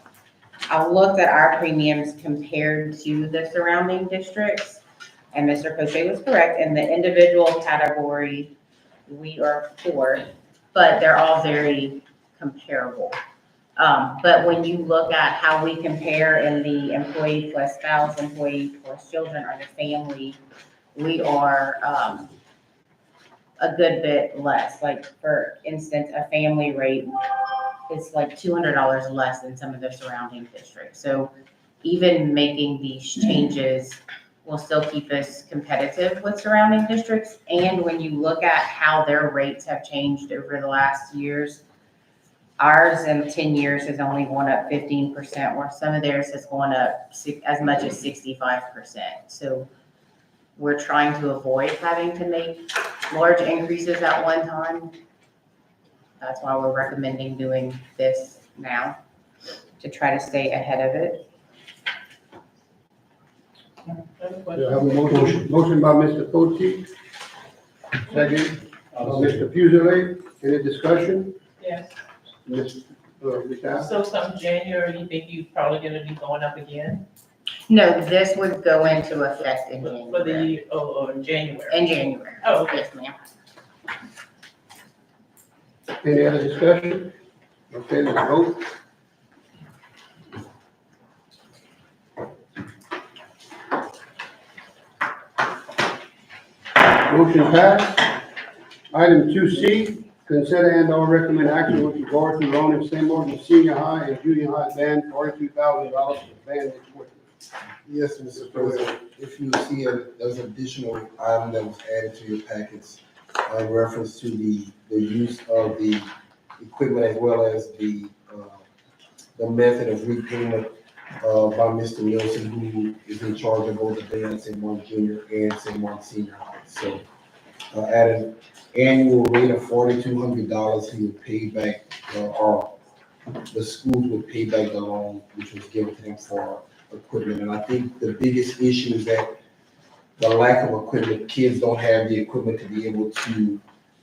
I looked at our premiums compared to the surrounding districts, and Mr. Coche was correct. In the individual category, we are fourth, but they're all very comparable. But when you look at how we compare in the employee plus spouse, employee plus children, or the family, we are a good bit less. Like, for instance, a family rate is like $200 less than some of the surrounding districts. So even making these changes will still keep us competitive with surrounding districts. And when you look at how their rates have changed over the last years, Ours in 10 years has only gone up 15%, where some of theirs has gone up as much as 65%. So we're trying to avoid having to make large increases at one time. That's why we're recommending doing this now, to try to stay ahead of it. Do I have a motion? Motion by Mr. Cochi, second by Mr. Fusilier. Any discussion? Yes. Ms. Al? So come January, you think you're probably gonna be going up again? No, this would go into effect in For the January. year, in January? In January. Oh, okay. Yes, ma'am. Any other discussion? Okay, let's vote. Motion passed. Item 2C, consider and/or recommend action with regard to loaning St. Martin's Senior High and Junior High band $42,000 for band equipment. Yes, Mr. President, if you see there's an additional item that was added to your packets in reference to the use of the equipment as well as the method of repayment by Mr. Wilson, who is in charge of both the band, St. Martin Junior and St. Martin Senior High. So at an annual rate of $4,200, he would pay back, or the schools would pay back the loan, which was given to them for equipment. And I think the biggest issue is that the lack of equipment, kids don't have the equipment to be able to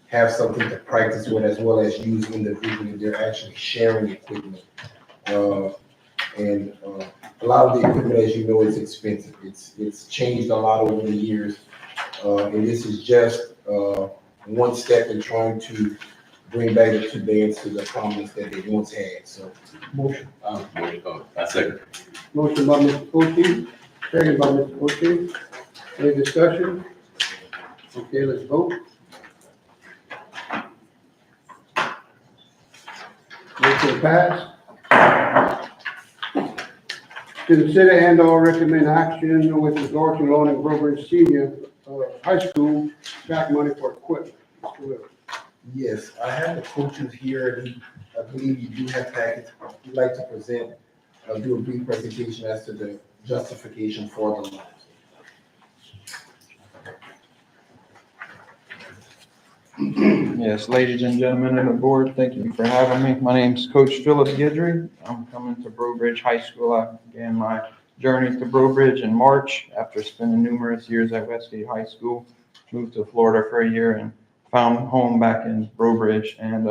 have something to practice with as well as use individually. They're actually sharing equipment. And a lot of the equipment, as you know, is expensive. It's changed a lot over the years. And this is just one step in trying to bring back the two bands to the prominence that they once had. So, Motion. I second. Motion by Mr. Cochi, second by Mr. Cochi. Any discussion? Okay, let's vote. Motion passed. Consider and/or recommend action with regard to loaning Groveridge Senior High School track money for equipment. Mr. Wilson. yes, I have the coaches here, and I believe you do have packets. If you'd like to present, do a brief presentation as to the justification for the loan. Yes, ladies and gentlemen of the board, thank you for having me. My name's Coach Philip Guidry. I'm coming to Brobridge High School. I began my journey to Brobridge in March after spending numerous years at Westgate High School. Moved to Florida for a year and found home back in Brobridge. And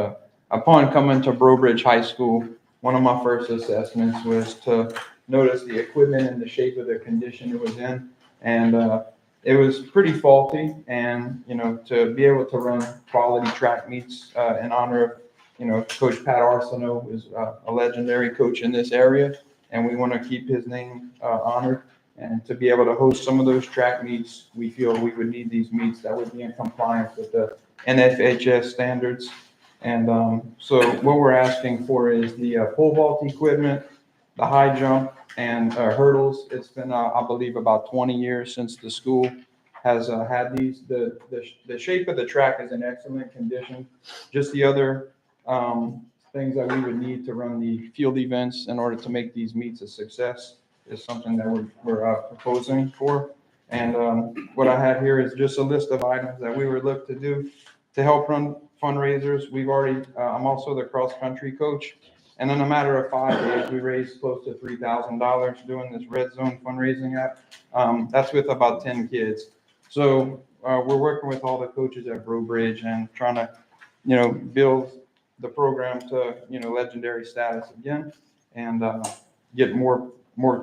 upon coming to Brobridge High School, one of my first assessments was to notice the equipment and the shape of the condition it was in. And it was pretty faulty, and, to be able to run quality track meets in honor of, Coach Pat Arsenault, who is a legendary coach in this area, and we want to keep his name honored. And to be able to host some of those track meets, we feel we would need these meets that would be in compliance with the NFHS standards. And so what we're asking for is the pole vault equipment, the high jump, and hurdles. It's been, I believe, about 20 years since the school has had these. The shape of the track is in excellent condition. Just the other things that we would need to run the field events in order to make these meets a success is something that we're proposing for. And what I have here is just a list of items that we would look to do to help run fundraisers. I'm also the cross-country coach. And in a matter of 5 days, we raised close to $3,000 doing this Red Zone fundraising app. That's with about 10 kids. So we're working with all the coaches at Brobridge and trying to, build the program to, legendary status again, and get more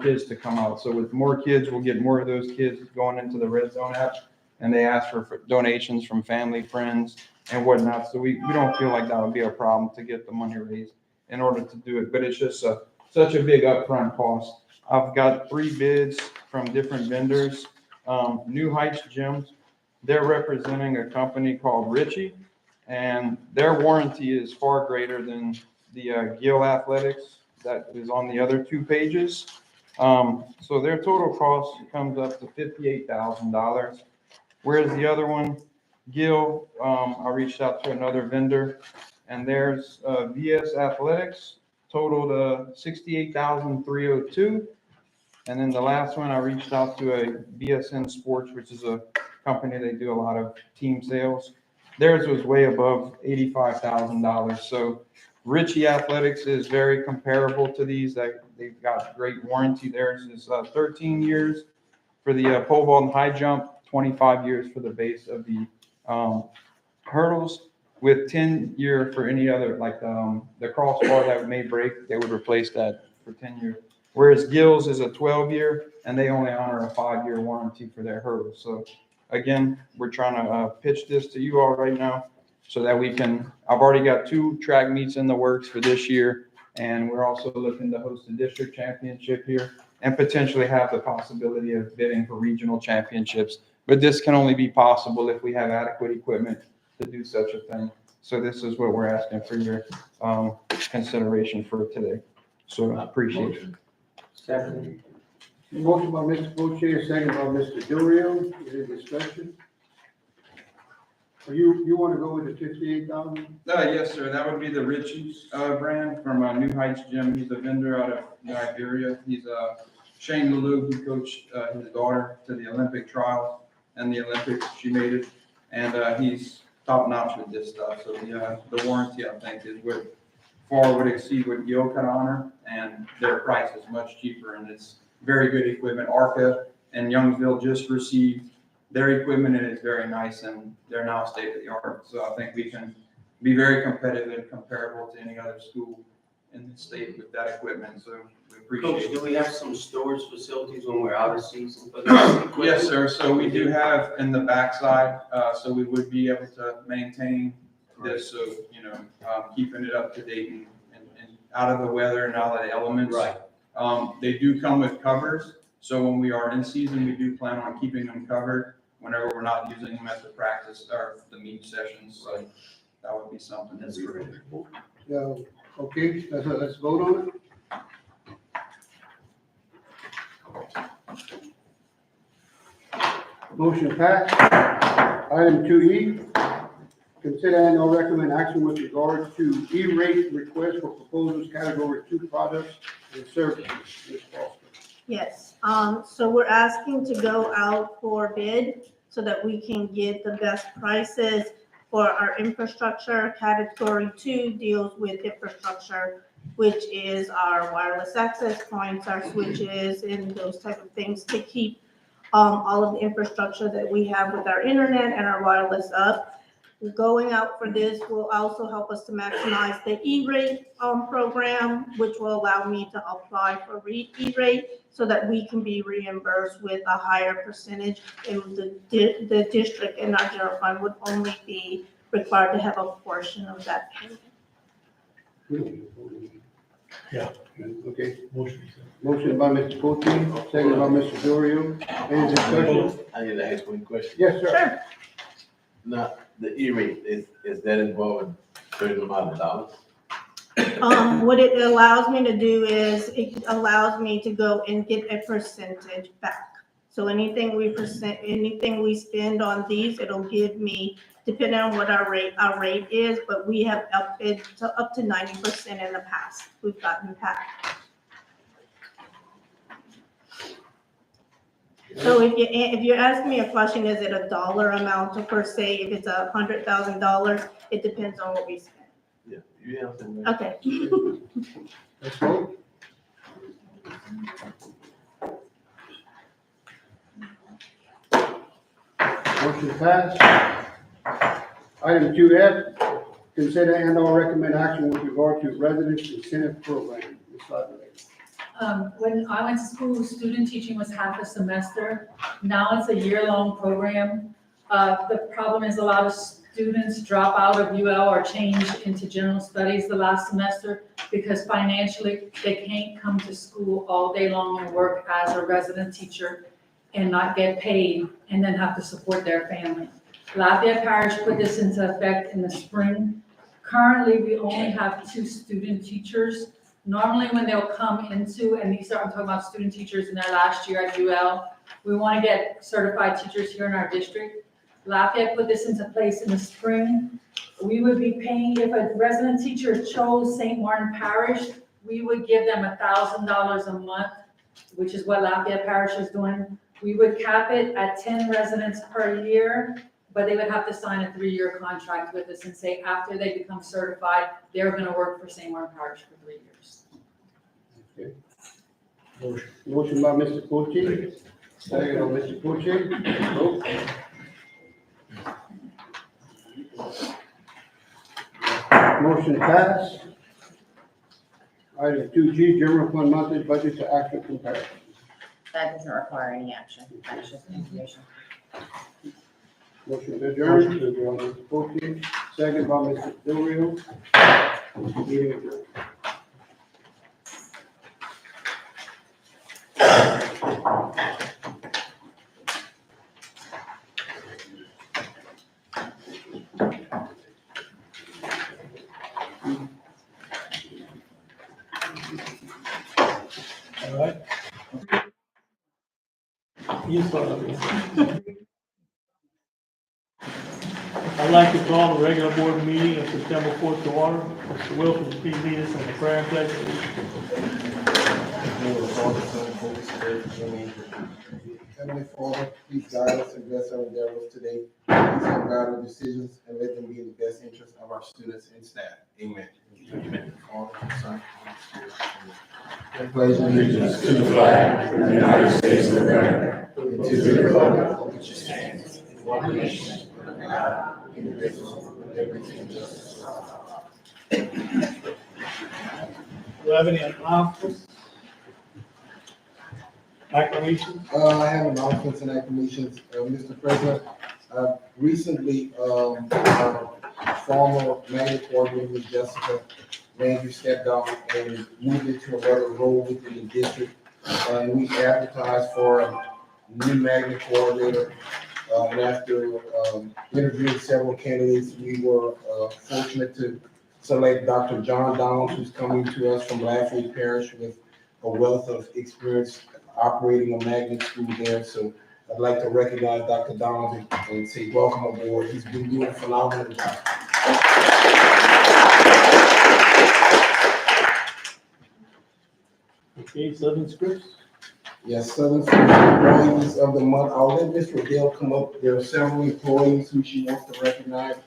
kids to come out. So with more kids, we'll get more of those kids going into the Red Zone app, and they ask for donations from family, friends, and whatnot. So we don't feel like that would be a problem to get the money raised in order to do it, but it's just such a big upfront cost. I've got 3 bids from different vendors. New Heights Gyms, they're representing a company called Ritchie, and their warranty is far greater than the Gill Athletics that is on the other 2 pages. So their total cost comes up to $58,000, whereas the other one, Gill, I reached out to another vendor, And there's VS Athletics totaled $68,302. And then the last one, I reached out to a BSN Sports, which is a company, they do a lot of team sales. Theirs was way above $85,000. So Ritchie Athletics is very comparable to these. They've got great warranty. Theirs is 13 years for the pole vault and high jump, 25 years for the base of the hurdles, with 10-year for any other, like the crossbar that may break, they would replace that for 10 years. Whereas Gills is a 12-year, and they only honor a 5-year warranty for their hurdles. So again, we're trying to pitch this to you all right now so that we can, I've already got 2 track meets in the works for this year, and we're also looking to host a district championship here and potentially have the possibility of bidding for regional championships. But this can only be possible if we have adequate equipment to do such a thing. So this is what we're asking for your consideration for today. So I appreciate it. Second. Motion by Mr. Boucher, second by Mr. Duriel. Any discussion? You want to go with the 58,000? Yes, sir. That would be the Ritchie's brand from New Heights Gym. He's a vendor out of Liberia. He's Shane Lulu, who coached his daughter to the Olympic trials and the Olympics. She made it. And he's top notch with this stuff. So the warranty, I think, is what far would exceed what Gil could honor. And their price is much cheaper, and it's very good equipment. ARCA and Youngsville just received their equipment, and it's very nice, and they're now state of the art. So I think we can be very competitive and comparable to any other school in the state with that equipment. So we appreciate Coach, it. do we have some storage facilities when we're out of season for this equipment? Yes, sir. So we do have in the backside, so we would be able to maintain this. So, keeping it up to date and out of the weather and out of the elements. Right. They do come with covers. So when we are in season, we do plan on keeping them covered whenever we're not using them at the practice or the meet sessions. So that would be something that's great. Yeah, okay, let's vote on it. Motion passed. Item 2E, consider and or recommend action with regard to E-rate request for proposals category 2 products and services. Ms. Foster. Yes, so we're asking to go out for bid so that we can get the best prices for our infrastructure. Category 2 deals with infrastructure, which is our wireless access points, our switches, and those type of things to keep all of the infrastructure that we have with our internet and our wireless up. Going out for this will also help us to maximize the E-rate program, which will allow me to apply for E-rate so that we can be reimbursed with a higher percentage, and the district and our general fund would only be required to have a portion of that payment. Yeah. Okay. Motion by Mr. Boucher, second by Mr. Duriel. Any discussion? I need to ask one question. Yes, sir. Sure. Now, the E-rate, is that involving a certain amount of dollars? What it allows me to do is it allows me to go and get a percentage back. So anything we spend on these, it'll give me, depending on what our rate is, but we have up to 90% in the past. We've gotten back. So if you're asking me a question, is it a dollar amount per se? If it's $100,000, it depends on what we spend. Yeah, you answered that. Okay. Let's vote. Motion passed. Item 2F, consider and or recommend action with regard to resident incentive program. Ms. Lavallee. When I went to school, student teaching was half a semester. Now it's a year-long program. The problem is a lot of students drop out of UL or change into general studies the last semester because financially they can't come to school all day long and work as a resident teacher and not get paid and then have to support their family. Lafayette Parish put this into effect in the spring. Currently, we only have 2 student teachers. Normally when they'll come into, and these are, I'm talking about student teachers in their last year at UL, we want to get certified teachers here in our district. Lafayette put this into place in the spring we would be paying, if a resident teacher chose St. Martin Parish, we would give them $1,000 a month, which is what Lafayette Parish is doing. We would cap it at 10 residents per year, but they would have to sign a 3-year contract with us and say after they become certified, they're gonna work for St. Martin Parish for 3 years. Motion by Mr. Coche, second by Mr. Coche. Vote. Motion passed. Item 2G, general fund monthly budget to actual comparison. That doesn't require any action, that's just information. Motion to adjourn. Mr. Coche, second by Mr. Del Rio. Meeting adjourned. All right. You start up here. I'd like to call the regular board meeting of September 4th to order. Mr. Wilkins, please lead us in the prayer and pledge. Heavenly Father, please guide us and bless our endeavors today. Please help guide our decisions and let them be in the best interest of our students and staff. Amen. Father, Son, and Spirit. I pledge allegiance to the flag of the United States of America and to the republic for which it stands, one nation, under God, indivisible, with liberty and justice. Do you have any announcements? Acclamations? I have announcements and acclamations. Mr. President, recently, our former magnet coordinator, Ms. Jessica Landry, stepped down and moved into another role within the district. And we advertised for a new magnet coordinator. And after interviewing several candidates, we were fortunate to select Dr. John Downs, who's coming to us from Lafayette Parish with a wealth of experience operating a magnet school there. So I'd like to recognize Dr. Downs and say welcome aboard. He's been doing a phenomenal job. Okay, Southern Scripps? Yes, Southern Scripps Employees of the Month. I'll let Ms. Rodell come up. There are several employees who she wants to recognize.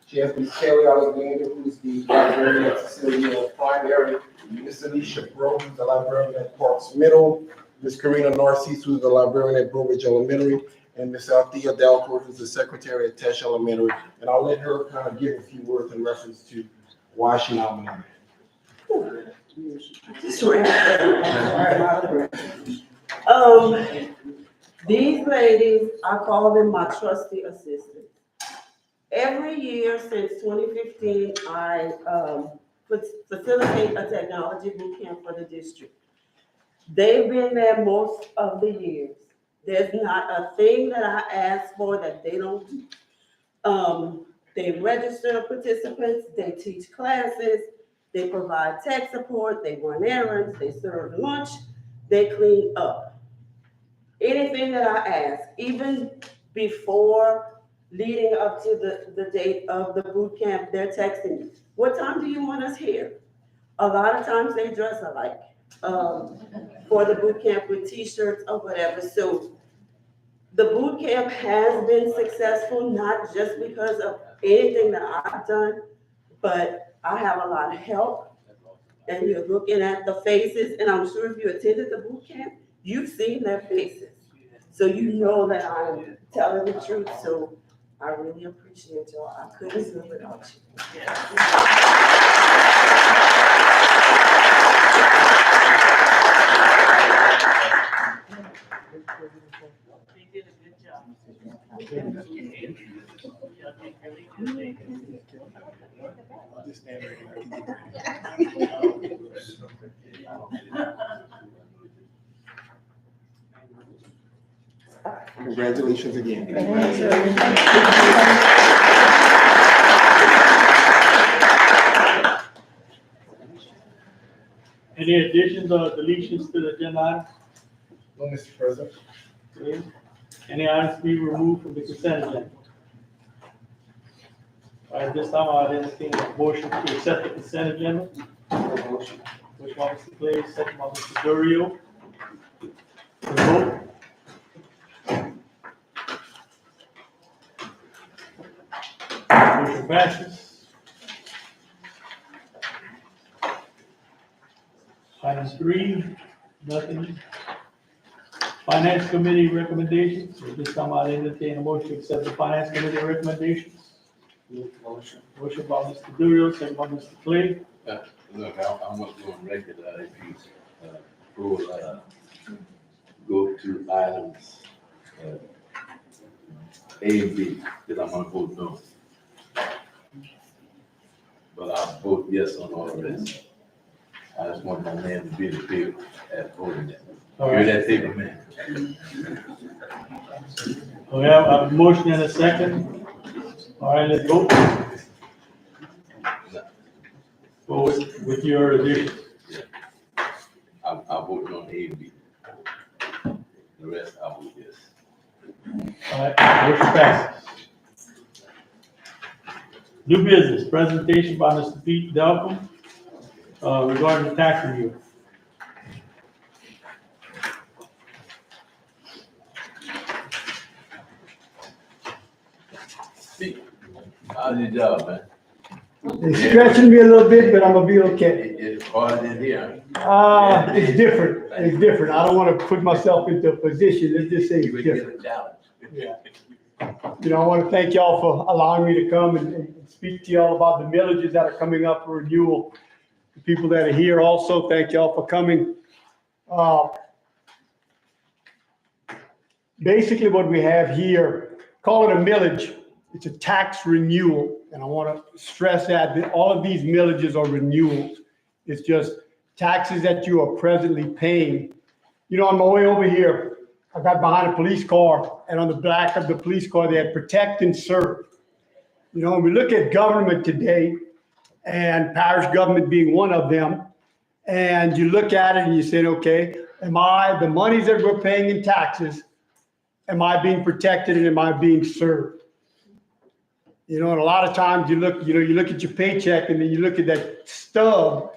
She has Ms. Kelly Alexander, who's the librarian at Cecilia Primary. Ms. Alicia Bro, who's the librarian at Parks Middle. Ms. Karina Narcisse, who's the librarian at Brobridge Elementary. And Ms. Althea Dalcourt, who's the secretary at Tesh Elementary. And I'll let her kind of give a few words in reference to why she nominated. These ladies, I call them my trusty assistants. Every year since 2015, I facilitate a technology boot camp for the district. They've been there most of the years. There's not a thing that I ask for that they don't do. They register participants, they teach classes, they provide tech support, they run errands, they serve lunch, they clean up. Anything that I ask, even before leading up to the date of the boot camp, they're texting me, what time do you want us here? A lot of times they dress alike for the boot camp with t-shirts or whatever. So the boot camp has been successful, not just because of anything that I've done, but I have a lot of help. And you're looking at the faces, and I'm sure if you attended the boot camp, you've seen their faces. So you know that I'm telling the truth. So I really appreciate y'all. I couldn't do it without you. They did a good job. Congratulations again. Any additions or deletions to the agenda items? No, Mr. President. Okay. Any items to be removed from the consent agenda? All right, this time I'll entertain a motion to accept the consent agenda. Motion. Motion by Mr. Clay, second by Mr. Durio. Vote. Motion passes. Item 3, nothing. Finance Committee recommendations. At this time, I'll entertain a motion to accept the Finance Committee recommendations. Motion. Motion by Mr. Durio, second by Mr. Clay. Look, I'm not going regular, if you, go to items, A and B, that I'm gonna vote no. But I'll vote yes on all of this. I just want my name to be the field at voting that. All Hear right. that, paper man? We have a motion and a second. All right, let's vote. Vote with your addition. I'll vote on A and B. The rest, I'll vote yes. All right, motion passes. New business, presentation by Mr. Pete Delcom, regarding the tax review. See, how's your job, man? It's stretching me a little bit, but I'm gonna be okay. It's harder than here. It's different, it's different. I don't wanna put myself into a position, let's just say You it's would different. get a challenge. Yeah. You know, I wanna thank y'all for allowing me to come and speak to y'all about the millages that are coming up for renewal. The people that are here also, thank y'all for coming. Basically what we have here, call it a millage, it's a tax renewal. And I want to stress that all of these millages are renewals. It's just taxes that you are presently paying. You know, on my way over here, I got behind a police car, and on the back of the police car, they had protect and serve. You know, when we look at government today, and parish government being one of them, and you look at it and you say, okay, the monies that we're paying in taxes, am I being protected and am I being served? You know, and a lot of times you look at your paycheck and then you look at that stub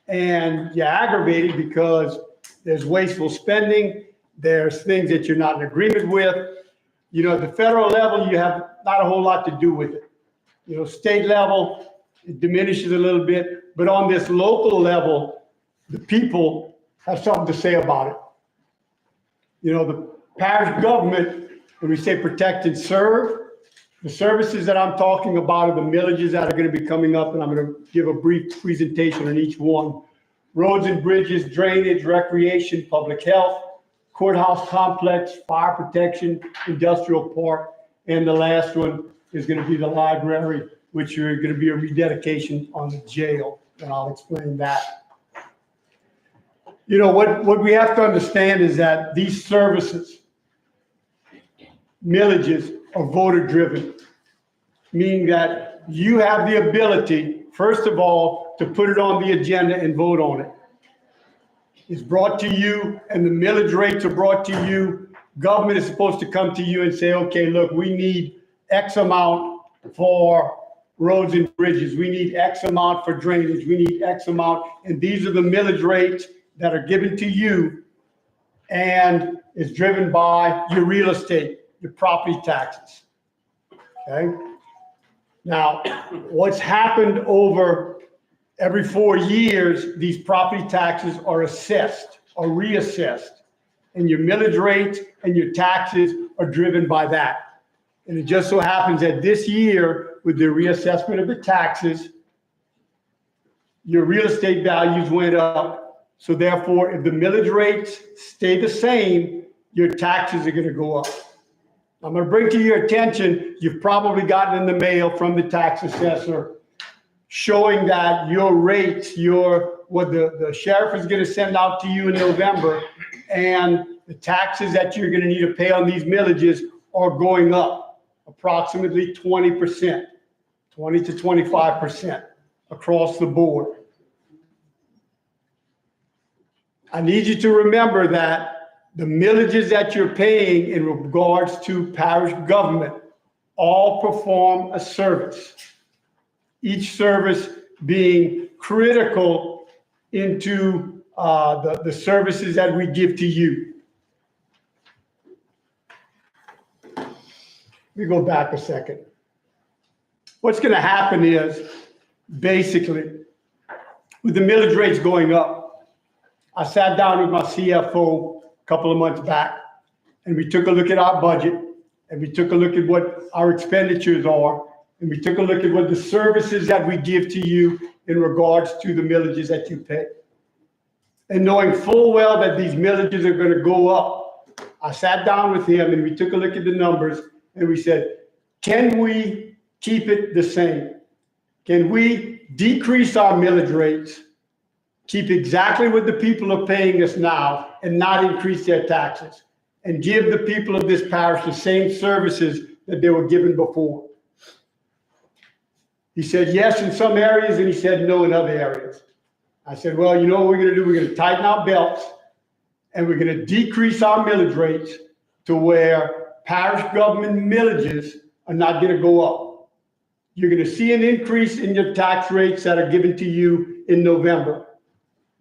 and you're aggravated because there's wasteful spending, there's things that you're not in agreement with. You know, at the federal level, you have not a whole lot to do with it. You know, state level, it diminishes a little bit, but on this local level, the people have something to say about it. You know, the parish government, when we say protect and serve, the services that I'm talking about are the millages that are going to be coming up, and I'm going to give a brief presentation on each one. Roads and bridges, drainage, recreation, public health, courthouse complex, fire protection, industrial park, and the last one is going to be the library, which are going to be a rededication on the jail, and I'll explain that. You know, what we have to understand is that these services, millages, are voter driven, meaning that you have the ability, first of all, to put it on the agenda and vote on it. It's brought to you and the millage rates are brought to you. Government is supposed to come to you and say, okay, look, we need X amount for roads and bridges. We need X amount for drainage. We need X amount. And these are the millage rates that are given to you. And it's driven by your real estate, your property taxes. Okay. Now, what's happened over every 4 years, these property taxes are assessed or reassessed, and your millage rates and your taxes are driven by that. And it just so happens that this year, with the reassessment of the taxes, your real estate values went up. So therefore, if the millage rates stay the same, your taxes are going to go up. I'm going to bring to your attention, you've probably gotten in the mail from the tax assessor showing that your rates, what the sheriff is going to send out to you in November, and the taxes that you're going to need to pay on these millages are going up approximately 20%, 20 to 25% across the board. I need you to remember that the millages that you're paying in regards to parish government all perform a service. each service being critical into the services that we give to you. Let me go back a second. What's going to happen is, basically, with the millage rates going up, I sat down with my CFO a couple of months back, and we took a look at our budget, and we took a look at what our expenditures are, and we took a look at what the services that we give to you in regards to the millages that you pay. And knowing full well that these millages are going to go up, I sat down with him and we took a look at the numbers and we said, can we keep it the same? Can we decrease our millage rates, keep exactly what the people are paying us now and not increase their taxes, and give the people of this parish the same services that they were given before? He said yes in some areas, and he said no in other areas. I said, well, you know what we're going to do? We're going to tighten our belts, and we're going to decrease our millage rates to where parish government millages are not going to go up. You're going to see an increase in your tax rates that are given to you in November.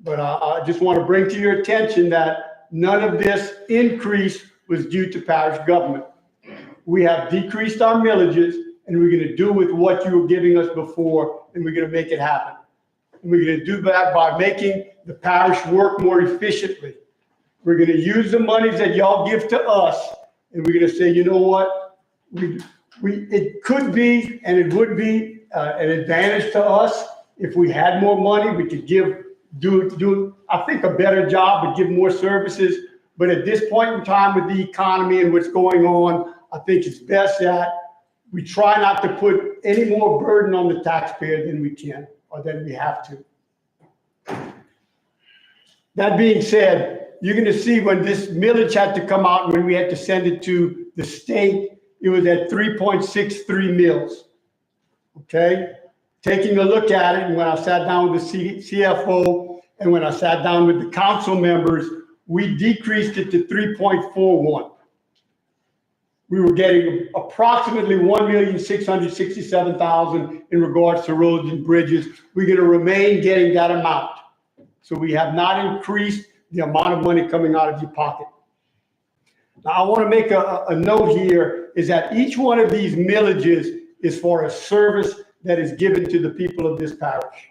But I just want to bring to your attention that none of this increase was due to parish government. We have decreased our millages, and we're going to do with what you were giving us before, and we're going to make it happen. And we're going to do that by making the parish work more efficiently. We're going to use the monies that y'all give to us, and we're going to say, you know what? It could be, and it would be an advantage to us if we had more money. We could do I think, a better job and give more services. But at this point in time with the economy and what's going on, I think it's best that we try not to put any more burden on the taxpayer than we can or than we have to. That being said, you're going to see when this millage had to come out, when we had to send it to the state, it was at 3.63 mils. Okay? Taking a look at it, and when I sat down with the CFO and when I sat down with the council members, we decreased it to 3.41. We were getting approximately 1,667,000 in regards to roads and bridges. We're going to remain getting that amount. So we have not increased the amount of money coming out of your pocket. Now, I want to make a note here is that each one of these millages is for a service that is given to the people of this parish.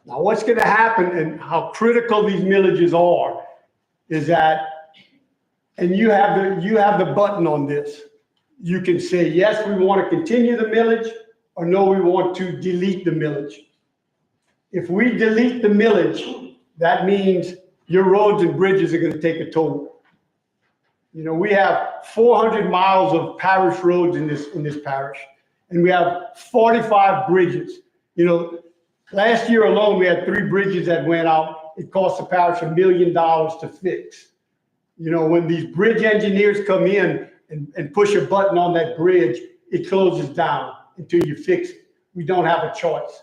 Now, what's going to happen and how critical these millages are is that, and you have the button on this. You can say, yes, we want to continue the millage, or no, we want to delete the millage. If we delete the millage, that means your roads and bridges are going to take a toll. You know, we have 400 miles of parish roads in this parish, and we have 45 bridges. You know, last year alone, we had 3 bridges that went out. It cost the parish $1 million to fix. You know, when these bridge engineers come in and push a button on that bridge, it closes down until you fix it. We don't have a choice.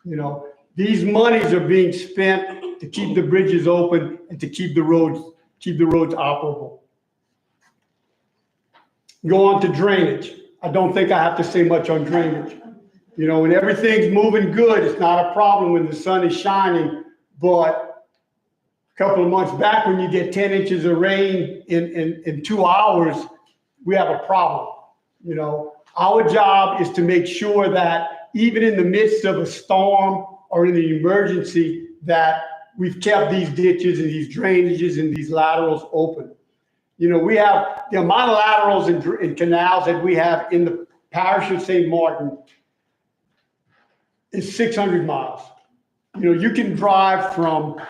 You know, these monies are being spent to keep the bridges open and to keep the roads operable. Go on to drainage. I don't think I have to say much on drainage. You know, when everything's moving good, it's not a problem when the sun is shining. But a couple of months back, when you get 10 inches of rain in 2 hours, we have a problem. You know, our job is to make sure that even in the midst of a storm or in an emergency, that we've kept these ditches and these drainages and these laterals open. You know, we have the amount of laterals and canals that we have in the parish of St. Martin is 600 miles. You know, you can drive from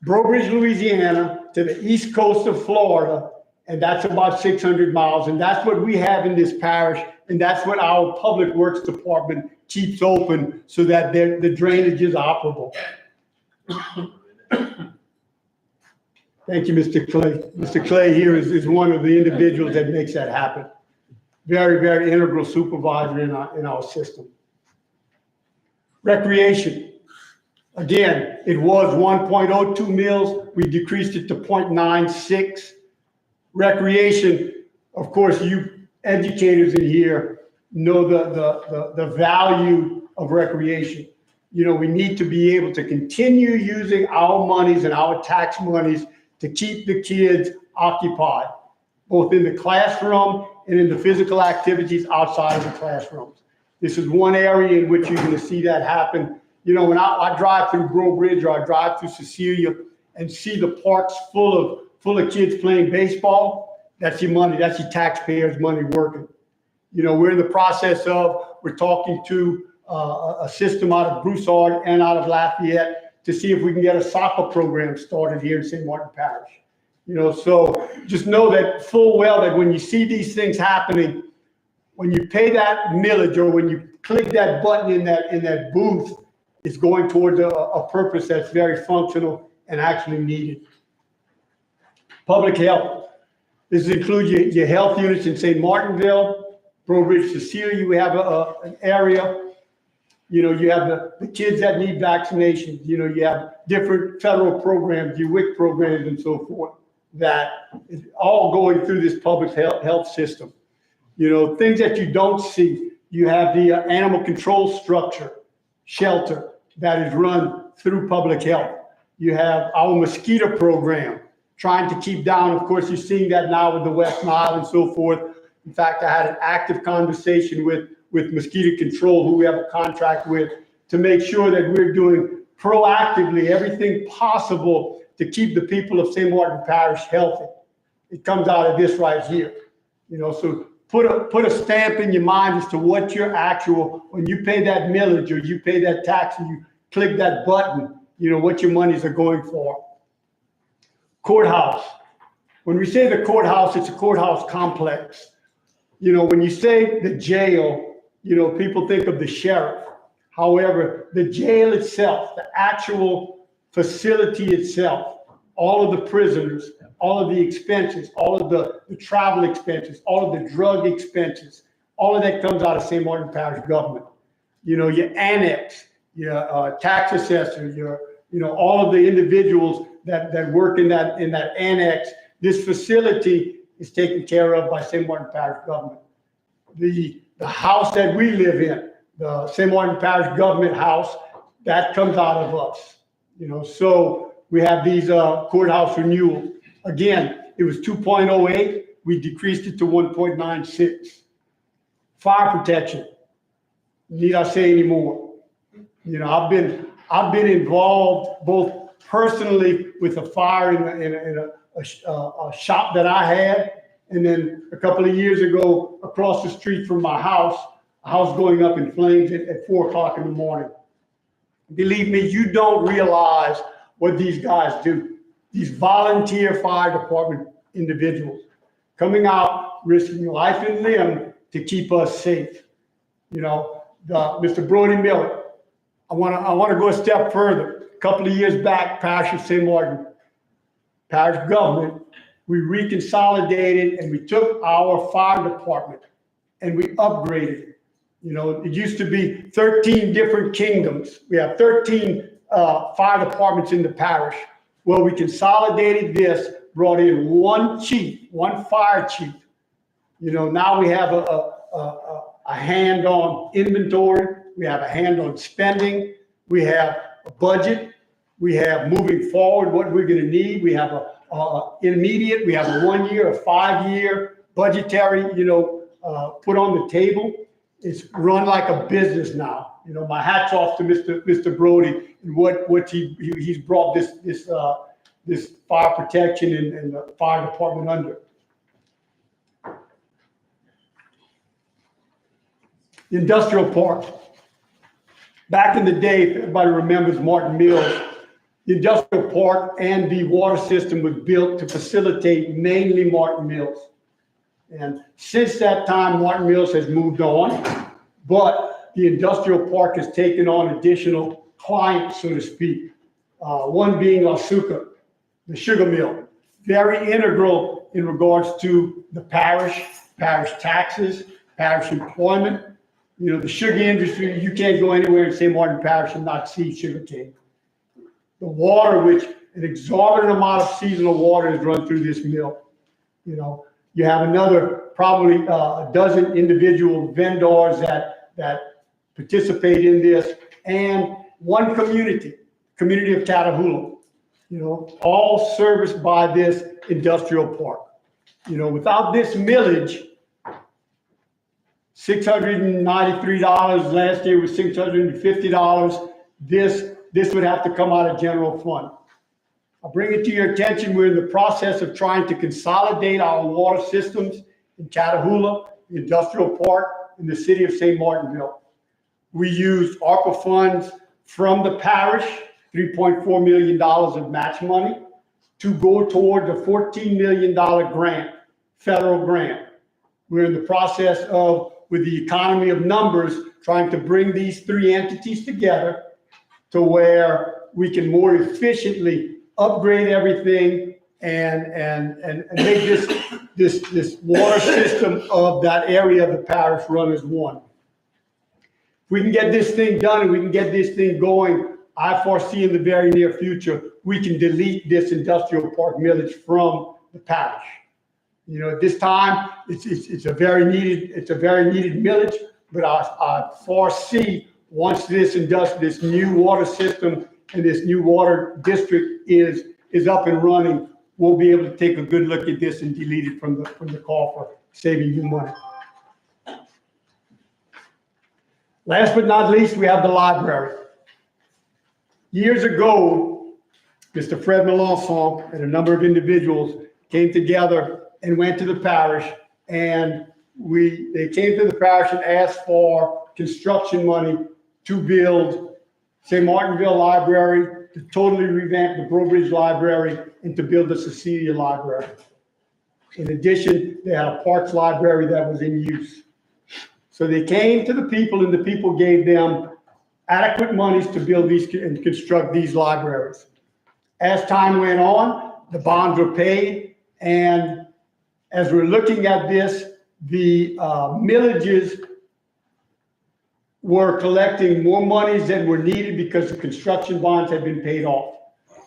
Breaux Bridge, Louisiana to the east coast of Florida, and that's about 600 miles. And that's what we have in this parish. And that's what our public works department keeps open so that the drainage is operable. Thank you, Mr. Clay. Mr. Clay here is one of the individuals that makes that happen. Very, very integral supervisor in our system. Recreation. Again, it was 1.02 mils. We decreased it to 0.96. Recreation, of course, you educators in here know the value of recreation. You know, we need to be able to continue using our monies and our tax monies to keep the kids occupied, both in the classroom and in the physical activities outside of the classrooms. This is one area in which you're going to see that happen. You know, when I drive through Breaux Bridge or I drive through Cecilia and see the parks full of kids playing baseball, that's your money, that's your taxpayers' money working. You know, we're in the process of, we're talking to a system out of Broussard and out of Lafayette to see if we can get a soccer program started here in St. Martin Parish. You know, so just know that full well that when you see these things happening, when you pay that millage or when you click that button in that booth, it's going towards a purpose that's very functional and actually needed. Public health. This includes your health units in St. Martinville, Breaux Bridge, Cecilia. We have an area. You know, you have the kids that need vaccinations. You know, you have different federal programs, your WIC programs and so forth, that is all going through this public health system. You know, things that you don't see. You have the animal control structure, shelter that is run through public health. You have our mosquito program trying to keep down. Of course, you're seeing that now with the West Nile and so forth. In fact, I had an active conversation with mosquito control, who we have a contract with, to make sure that we're doing proactively everything possible to keep the people of St. Martin Parish healthy. It comes out of this right here. You know, so put a stamp in your mind as to what your actual, when you pay that millage or you pay that tax and you click that button, you know, what your monies are going for. Courthouse. When we say the courthouse, it's a courthouse complex. You know, when you say the jail, you know, people think of the sheriff. However, the jail itself, the actual facility itself, all of the prisoners, all of the expenses, all of the travel expenses, all of the drug expenses, all of that comes out of St. Martin Parish government. You know, your annex, your tax assessor, you know, all of the individuals that work in that annex. This facility is taken care of by St. Martin Parish government. The house that we live in, the St. Martin Parish government house, that comes out of us. You know, so we have these courthouse renewals. Again, it was 2.08. We decreased it to 1.96. Fire protection. Need I say any more? You know, I've been involved both personally with a fire in a shop that I had, and then a couple of years ago, across the street from my house, a house going up in flames at 4 o'clock in the morning. Believe me, you don't realize what these guys do. These volunteer fire department individuals coming out, risking life and limb to keep us safe. You know, Mr. Brody Miller, I want to go a step further. A couple of years back, Parish of St. Martin, Parish government, we reconsolidated and we took our fire department and we upgraded it. You know, it used to be 13 different kingdoms. We have 13 fire departments in the parish. Well, we consolidated this, brought in one chief, one fire chief. You know, now we have a hand on inventory. We have a hand on spending. We have a budget. We have moving forward what we're going to need. We have a intermediate. We have a 1 year, a 5 year budgetary, you know, put on the table. It's run like a business now. You know, my hat's off to Mr. Brody and what he's brought this fire protection and the fire department under. The industrial park. Back in the day, if everybody remembers Martin Mills, the industrial park and the water system was built to facilitate mainly Martin Mills. And since that time, Martin Mills has moved on, but the industrial park has taken on additional clients, so to speak. One being Asuka, the sugar mill, very integral in regards to the parish taxes, parish employment. You know, the sugar industry, you can't go anywhere in St. Martin Parish and not see sugarcane. The water, which an exorbitant amount of seasonal water is run through this mill. You know, you have another probably a dozen individual vendors that participate in this, and one community of Catahoula, all serviced by this industrial park. Without this millage, $693, last year was $650, this would have to come out of general fund. I'll bring it to your attention, we're in the process of trying to consolidate our water systems in Catahoula, the industrial park, in the city of St. Martinville. We used ARPA funds from the parish, $3.4 million of match money, to go towards a $14 million grant, federal grant. We're in the process of, with the economy of numbers, trying to bring these three entities together to where we can more efficiently upgrade everything and make this water system of that area of the parish run as one. If we can get this thing done and we can get this thing going, I foresee in the very near future, we can delete this industrial park millage from the parish. At this time, it's a very needed millage, but I foresee once this new water system and this new water district is up and running, we'll be able to take a good look at this and delete it from the call for saving you money. Last but not least, we have the library. Years ago, Mr. Fred Melanson and a number of individuals came together and went to the parish, and they came to the parish and asked for construction money to build St. Martinville Library, to totally revamp the Breaux Bridge Library, and to build the Cecilia Library. In addition, they had a Parks Library that was in use. So they came to the people, and the people gave them adequate monies to build these and construct these libraries. As time went on, the bonds were paid, and as we're looking at this, the millages were collecting more monies than were needed because the construction bonds had been paid off.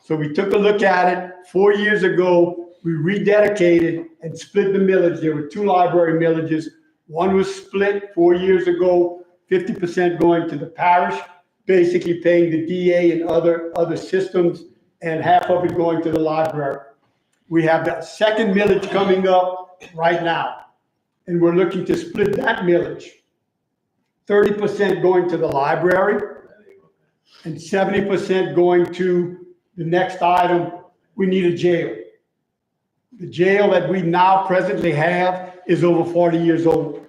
So we took a look at it. 4 years ago, we rededicated and split the millage. There were 2 library millages. One was split 4 years ago, 50% going to the parish, basically paying the DA and other systems, and half of it going to the library. We have the second millage coming up right now, and we're looking to split that millage. 30% going to the library and 70% going to the next item. We need a jail. The jail that we now presently have is over 40 years old.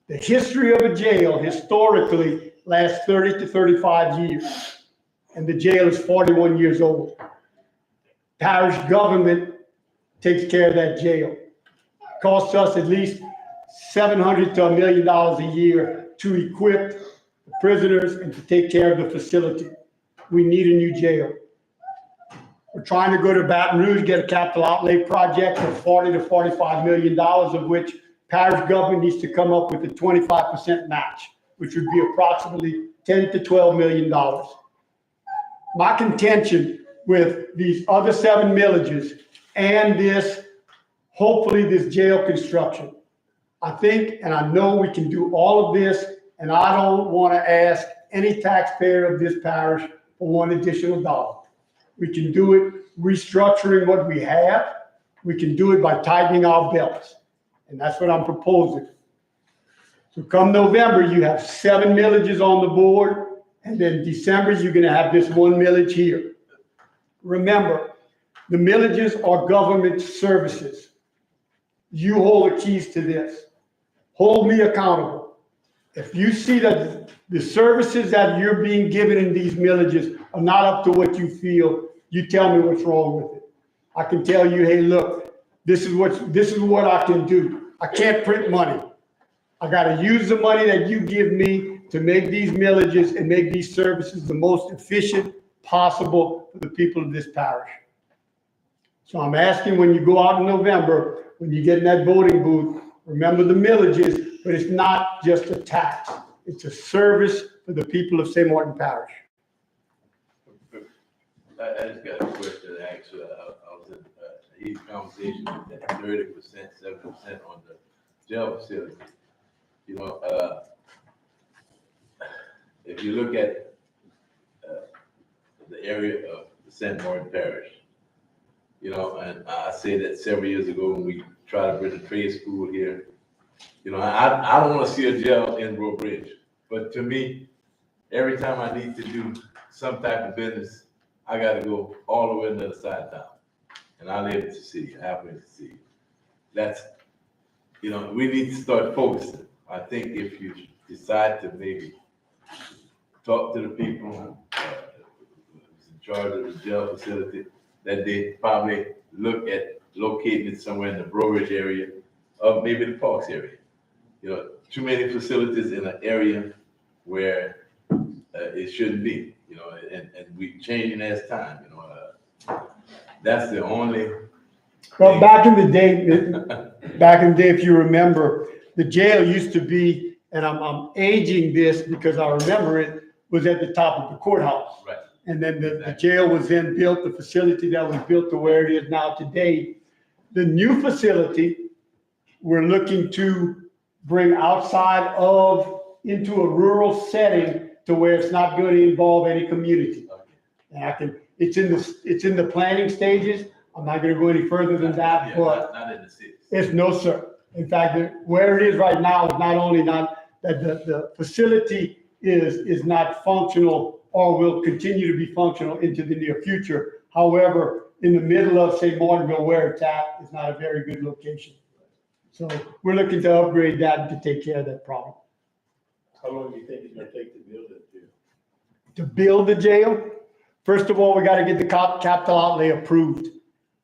The history of a jail historically lasts 30 to 35 years, and the jail is 41 years old. Parish government takes care of that jail. It costs us at least $700,000 to $1 million a year to equip the prisoners and to take care of the facility. We need a new jail. We're trying to go to Baton Rouge, get a capital outlay project of $40 to $45 million, of which parish government needs to come up with a 25% match, which would be approximately $10 to $12 million. My contention with these other 7 millages and hopefully this jail construction, I think, and I know we can do all of this, and I don't want to ask any taxpayer of this parish for one additional dollar. We can do it restructuring what we have. We can do it by tightening our belts, and that's what I'm proposing. So come November, you have 7 millages on the board, and then December, you're going to have this 1 millage here. Remember, the millages are government services. You hold the keys to this. Hold me accountable. If you see that the services that you're being given in these millages are not up to what you feel, you tell me what's wrong with it. I can tell you, hey, look, this is what I can do. I can't print money. I got to use the money that you give me to make these millages and make these services the most efficient possible for the people of this parish. So I'm asking, when you go out in November, when you get in that voting booth, remember the millages, but it's not just a tax. It's a service for the people of St. Martin Parish. I just got a question to ask you. I was in a heated conversation with that 30%, 70% on the jail facility. if you look at the area of St. Martin Parish, you know, and I said that several years ago when we tried to bring a trade school here. You know, I don't want to see a jail in Breaux Bridge, but to me, every time I need to do some type of business, I got to go all the way to the other side of town. And I live in the city, halfway in the city. That's, you know, we need to start focusing. I think if you decide to maybe talk to the people who's in charge of the jail facility, that they probably look at locating it somewhere in the Breaux Bridge area, or maybe the Parks area. You know, too many facilities in an area where it shouldn't be, you know, and we changing as time, you know. That's the only. Well, back in the day, if you remember, the jail used to be, and I'm aging this because I remember it, was at the top of the courthouse. Right. And then the jail was then built, the facility that was built to where it is now today. The new facility, we're looking to bring outside of, into a rural setting to where it's not going to involve any community. And it's in the planning stages. I'm not gonna go any further than that, Yeah, but not in the city. it's no, sir. In fact, where it is right now is not only not, that the facility is not functional or will continue to be functional into the near future. However, in the middle of, say, Martinville, where it's at, is not a very good location. So we're looking to upgrade that to take care of that problem. How long do you think it's gonna take to build it? To build the jail, first of all, we gotta get the capital outlay approved.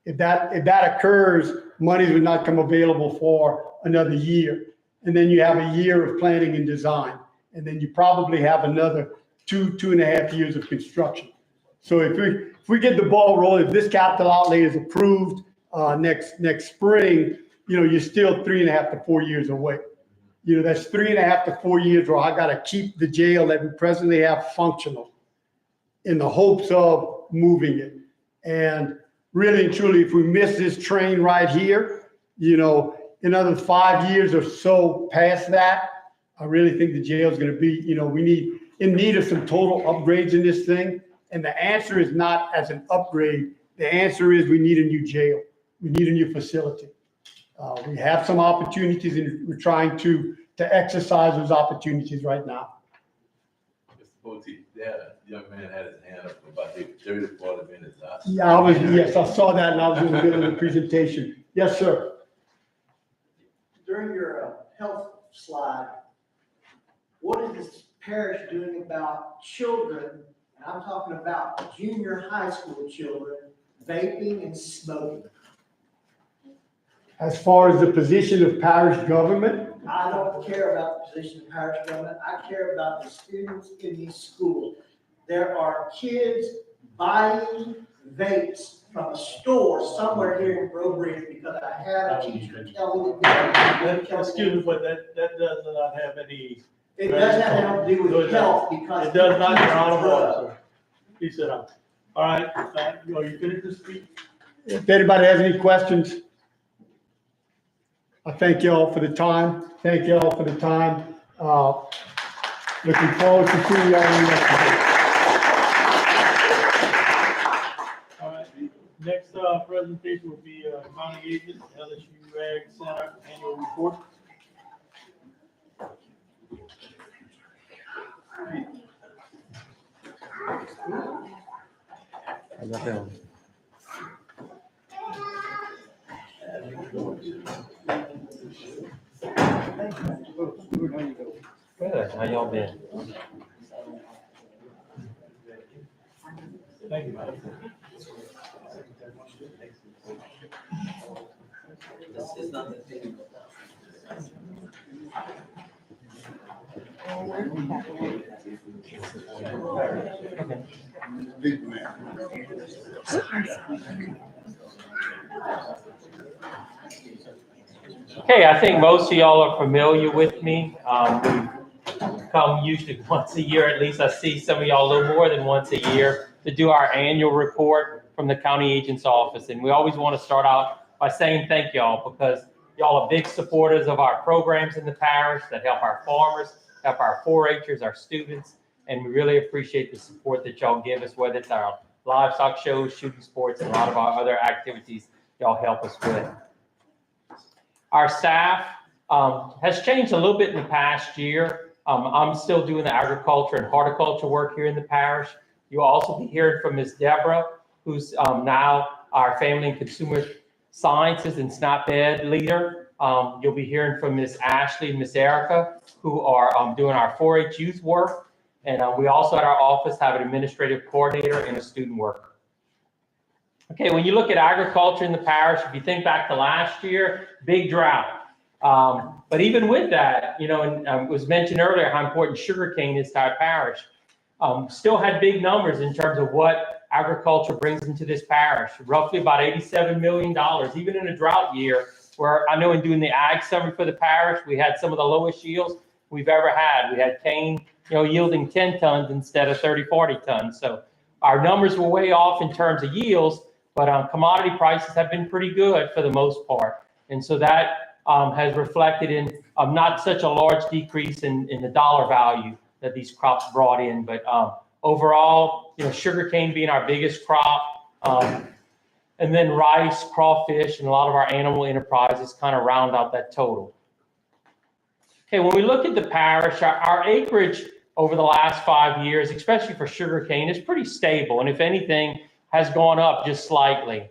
If that occurs, monies would not come available for another year. And then you have a year of planning and design. And then you probably have another 2.5 years of construction. So if we get the ball rolling, if this capital outlay is approved next spring, you know, you're still 3.5 to 4 years away. You know, that's 3.5 to 4 years where I gotta keep the jail that we presently have functional in the hopes of moving it. And really and truly, if we miss this train right here, you know, another 5 years or so past that, I really think the jail is gonna be, you know, we in need of some total upgrades in this thing. And the answer is not as an upgrade. The answer is we need a new jail. We need a new facility. We have some opportunities and we're trying to exercise those opportunities right now. Mr. Poteet, that young man had his hand up for about 30 to 40 minutes. Yeah, yes, I saw that and I was in the middle of the presentation. Yes, sir. During your health slide, what is this parish doing about children, and I'm talking about junior high school children, vaping and smoking? As far as the position of parish government, I don't care about the position of parish government. I care about the students in these schools. There are kids buying vapes from a store somewhere here in Breaux Bridge because I had a teacher tell me that. Excuse me, but that does not have any. It does have nothing to do with health because. It does not, Your Honor, officer. He said, all right, are you finished to speak? if anybody has any questions, I thank you all for the time. Thank you all for the time. Looking forward to seeing you all in the next meeting. All right, next presentation will be County Agent, LSU Ag Center Annual Report. Good, how y'all been? Thank you, Madam. Okay, I think most of y'all are familiar with me. We come usually once a year, at least I see some of y'all a little more than once a year, to do our annual report from the county agent's office. And we always want to start out by saying thank y'all, because y'all are big supporters of our programs in the parish that help our farmers, help our 4-H'ers, our students, and we really appreciate the support that y'all give us, whether it's our livestock shows, shooting sports, and a lot of our other activities y'all help us with. Our staff has changed a little bit in the past year. I'm still doing the agriculture and horticulture work here in the parish. You'll also be hearing from Ms. Deborah, who's now our family and consumer sciences and SNAP Ed leader. You'll be hearing from Ms. Ashley and Ms. Erica, who are doing our 4-H youth work. And we also at our office have an administrative coordinator and a student worker. Okay, when you look at agriculture in the parish, if you think back to last year, big drought. But even with that, you know, and it was mentioned earlier how important sugarcane is to our parish. Still had big numbers in terms of what agriculture brings into this parish, roughly about $87 million, even in a drought year, where I know in doing the ag summary for the parish, we had some of the lowest yields we've ever had. We had cane, you know, yielding 10 tons instead of 30, 40 tons. So our numbers were way off in terms of yields, but commodity prices have been pretty good for the most part. And so that has reflected in not such a large decrease in the dollar value that these crops brought in. But overall, you know, sugarcane being our biggest crop, and then rice, crawfish, and a lot of our animal enterprises kind of round out that total. Okay, when we look at the parish, our acreage over the last 5 years, especially for sugarcane, is pretty stable, and if anything, has gone up just slightly.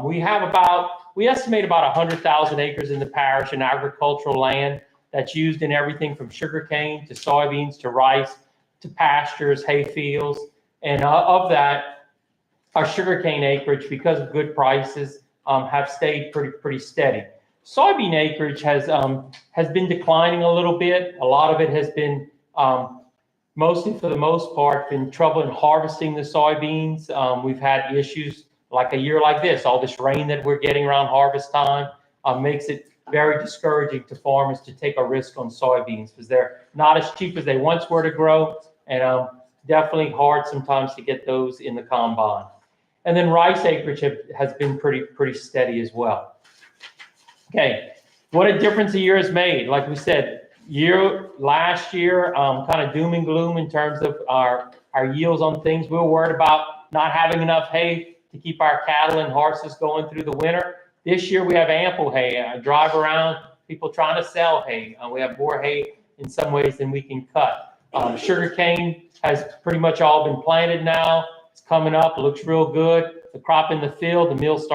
We estimate about 100,000 acres in the parish in agricultural land that's used in everything from sugarcane to soybeans to rice to pastures, hay fields, and of that, our sugarcane acreage, because of good prices, have stayed pretty steady. Soybean acreage has been declining a little bit. A lot of it has been mostly, for the most part, been trouble in harvesting the soybeans. We've had issues like a year like this. All this rain that we're getting around harvest time makes it very discouraging to farmers to take a risk on soybeans because they're not as cheap as they once were to grow, and definitely hard sometimes to get those in the combine. And then rice acreage has been pretty steady as well. Okay, what a difference a year has made. Like we said, last year, kind of doom and gloom in terms of our yields on things. We were worried about not having enough hay to keep our cattle and horses going through the winter. This year we have ample hay. I drive around, people trying to sell hay. We have more hay in some ways than we can cut. Sugarcane has pretty much all been planted now. It's coming up, it looks real good. The crop in the field, the mills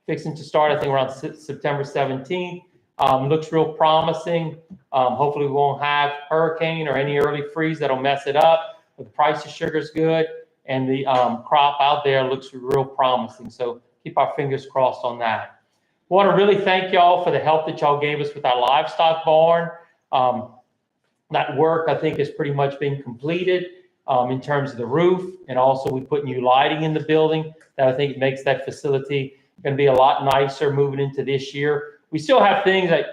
fixing to start, I think around September 17th. Looks real promising. Hopefully we won't have hurricane or any early freeze that'll mess it up. But the price of sugar is good, and the crop out there looks real promising. So keep our fingers crossed on that. I want to really thank y'all for the help that y'all gave us with our livestock barn. That work, I think, has pretty much been completed in terms of the roof, and also we put new lighting in the building that I think makes that facility going to be a lot nicer moving into this year. We still have things, I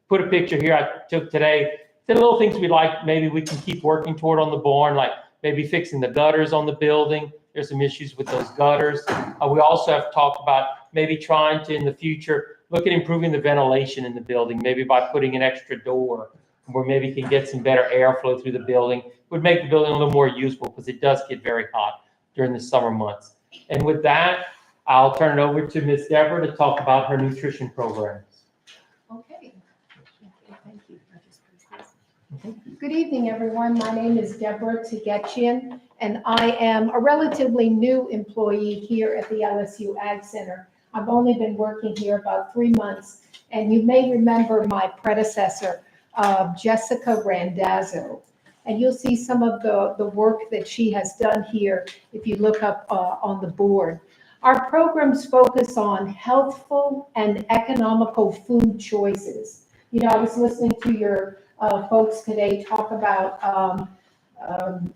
put a picture here I took today, the little things we'd like, maybe we can keep working toward on the barn, like maybe fixing the gutters on the building. There's some issues with those gutters. We also have talked about maybe trying to, in the future, look at improving the ventilation in the building, maybe by putting an extra door where maybe can get some better airflow through the building. It would make the building a little more usable because it does get very hot during the summer months. And with that, I'll turn it over to Ms. Deborah to talk about her nutrition programs. Okay. Thank you. Good evening, everyone. My name is Deborah Tegetchian, and I am a relatively new employee here at the LSU Ag Center. I've only been working here about 3 months, and you may remember my predecessor, Jessica Randazzo. And you'll see some of the work that she has done here if you look up on the board. Our programs focus on healthful and economical food choices. You know, I was listening to your folks today talk about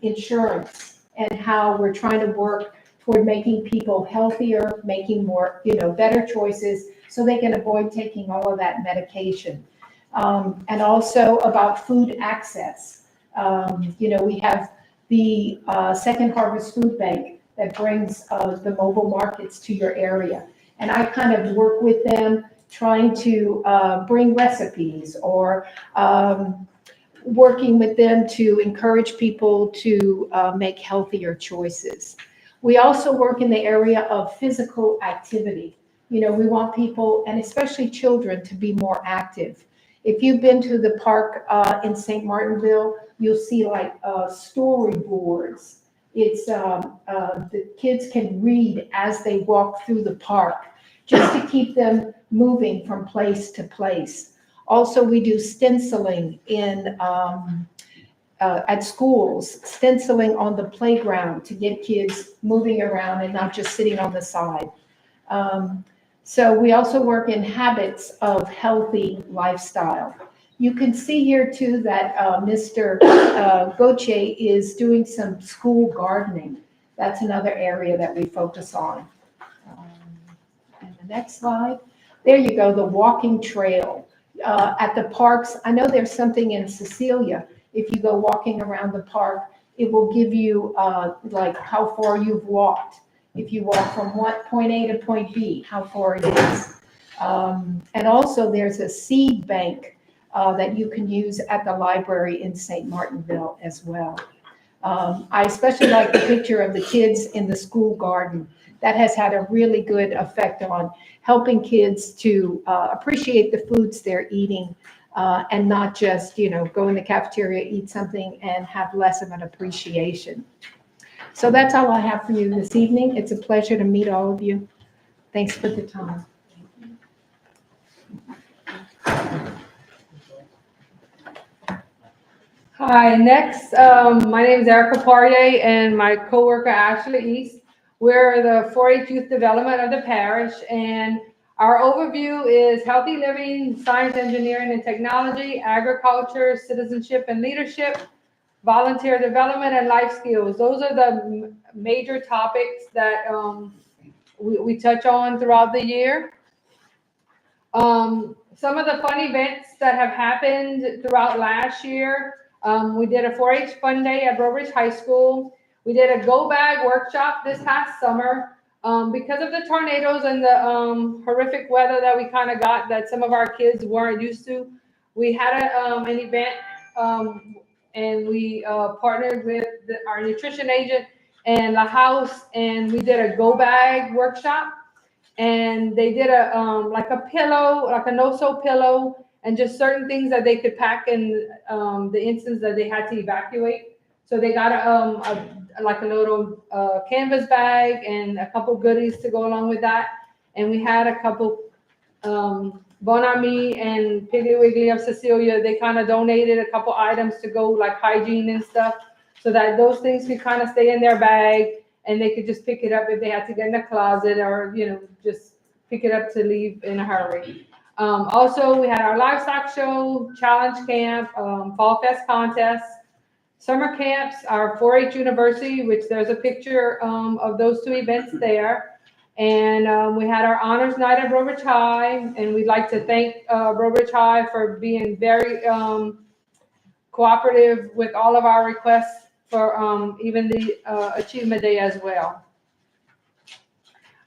insurance and how we're trying to work toward making people healthier, making more, better choices so they can avoid taking all of that medication. And also about food access. We have the Second Harvest Food Bank that brings the mobile markets to your area. And I kind of work with them trying to bring recipes or working with them to encourage people to make healthier choices. We also work in the area of physical activity. You know, we want people, and especially children, to be more active. If you've been to the park in St. Martinville, you'll see like storyboards. It's the kids can read as they walk through the park, just to keep them moving from place to place. Also, we do stenciling in at schools, stenciling on the playground to get kids moving around and not just sitting on the side. So we also work in habits of healthy lifestyle. You can see here too that Mr. Gauthier is doing some school gardening. That's another area that we focus on. And the next slide. There you go, the walking trail. At the parks, I know there's something in Cecilia. If you go walking around the park, it will give you like how far you've walked. If you walk from point A to point B, how far it is. And also there's a seed bank that you can use at the library in St. Martinville as well. I especially like the picture of the kids in the school garden. That has had a really good effect on helping kids to appreciate the foods they're eating and not just, you know, go in the cafeteria, eat something and have less of an appreciation. So that's all I have for you this evening. It's a pleasure to meet all of you. Thanks for the time. Hi, next, my name is Erica Poirier and my coworker Ashley East. We're the 4-H Youth Development of the parish, and our overview is healthy living, science, engineering, and technology, agriculture, citizenship and leadership, volunteer development, and life skills. Those are the major topics that we touch on throughout the year. Some of the fun events that have happened throughout last year, we did a 4-H fun day at Breaux Bridge High School. We did a go bag workshop this past summer. Because of the tornadoes and the horrific weather that we kind of got that some of our kids weren't used to, we had an event and we partnered with our nutrition agent and the house, and we did a go bag workshop. And they did a like a pillow, like a no-sew pillow, and just certain things that they could pack in the instance that they had to evacuate. So they got like a little canvas bag and a couple goodies to go along with that. And we had a couple Bon Ami and Piggly Wiggly of Cecilia. They kind of donated a couple items to go, like hygiene and stuff, so that those things could kind of stay in their bag. And they could just pick it up if they had to get in the closet, or, you know, just pick it up to leave in a hurry. Also, we had our livestock show, challenge camp, fall fest contest, summer camps, our 4-H university, which there's a picture of those two events there. And we had our honors night at Breaux Bridge High, and we'd like to thank Breaux Bridge High for being very cooperative with all of our requests for even the Achievement Day as well.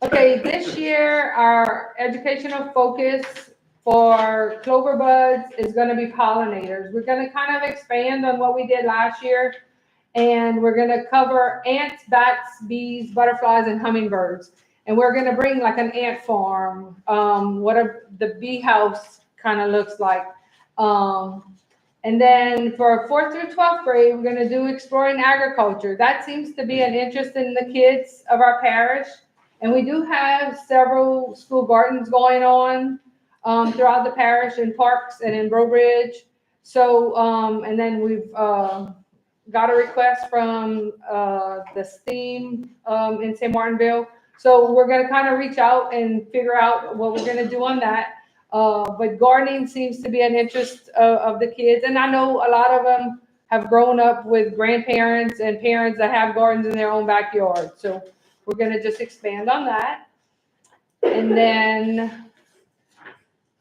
Okay, this year, our educational focus for Clover Buds is going to be pollinators. We're going to kind of expand on what we did last year, and we're going to cover ants, bats, bees, butterflies, and hummingbirds. And we're going to bring like an ant farm, what the bee house kind of looks like. And then for 4th through 12th grade, we're going to do exploring agriculture. That seems to be an interest in the kids of our parish. And we do have several school gardens going on throughout the parish, in parks and in Breaux Bridge. So, and then we've got a request from the STEAM in St. Martinville. So we're going to kind of reach out and figure out what we're going to do on that. But gardening seems to be an interest of the kids. And I know a lot of them have grown up with grandparents and parents that have gardens in their own backyard. So we're going to just expand on that. And then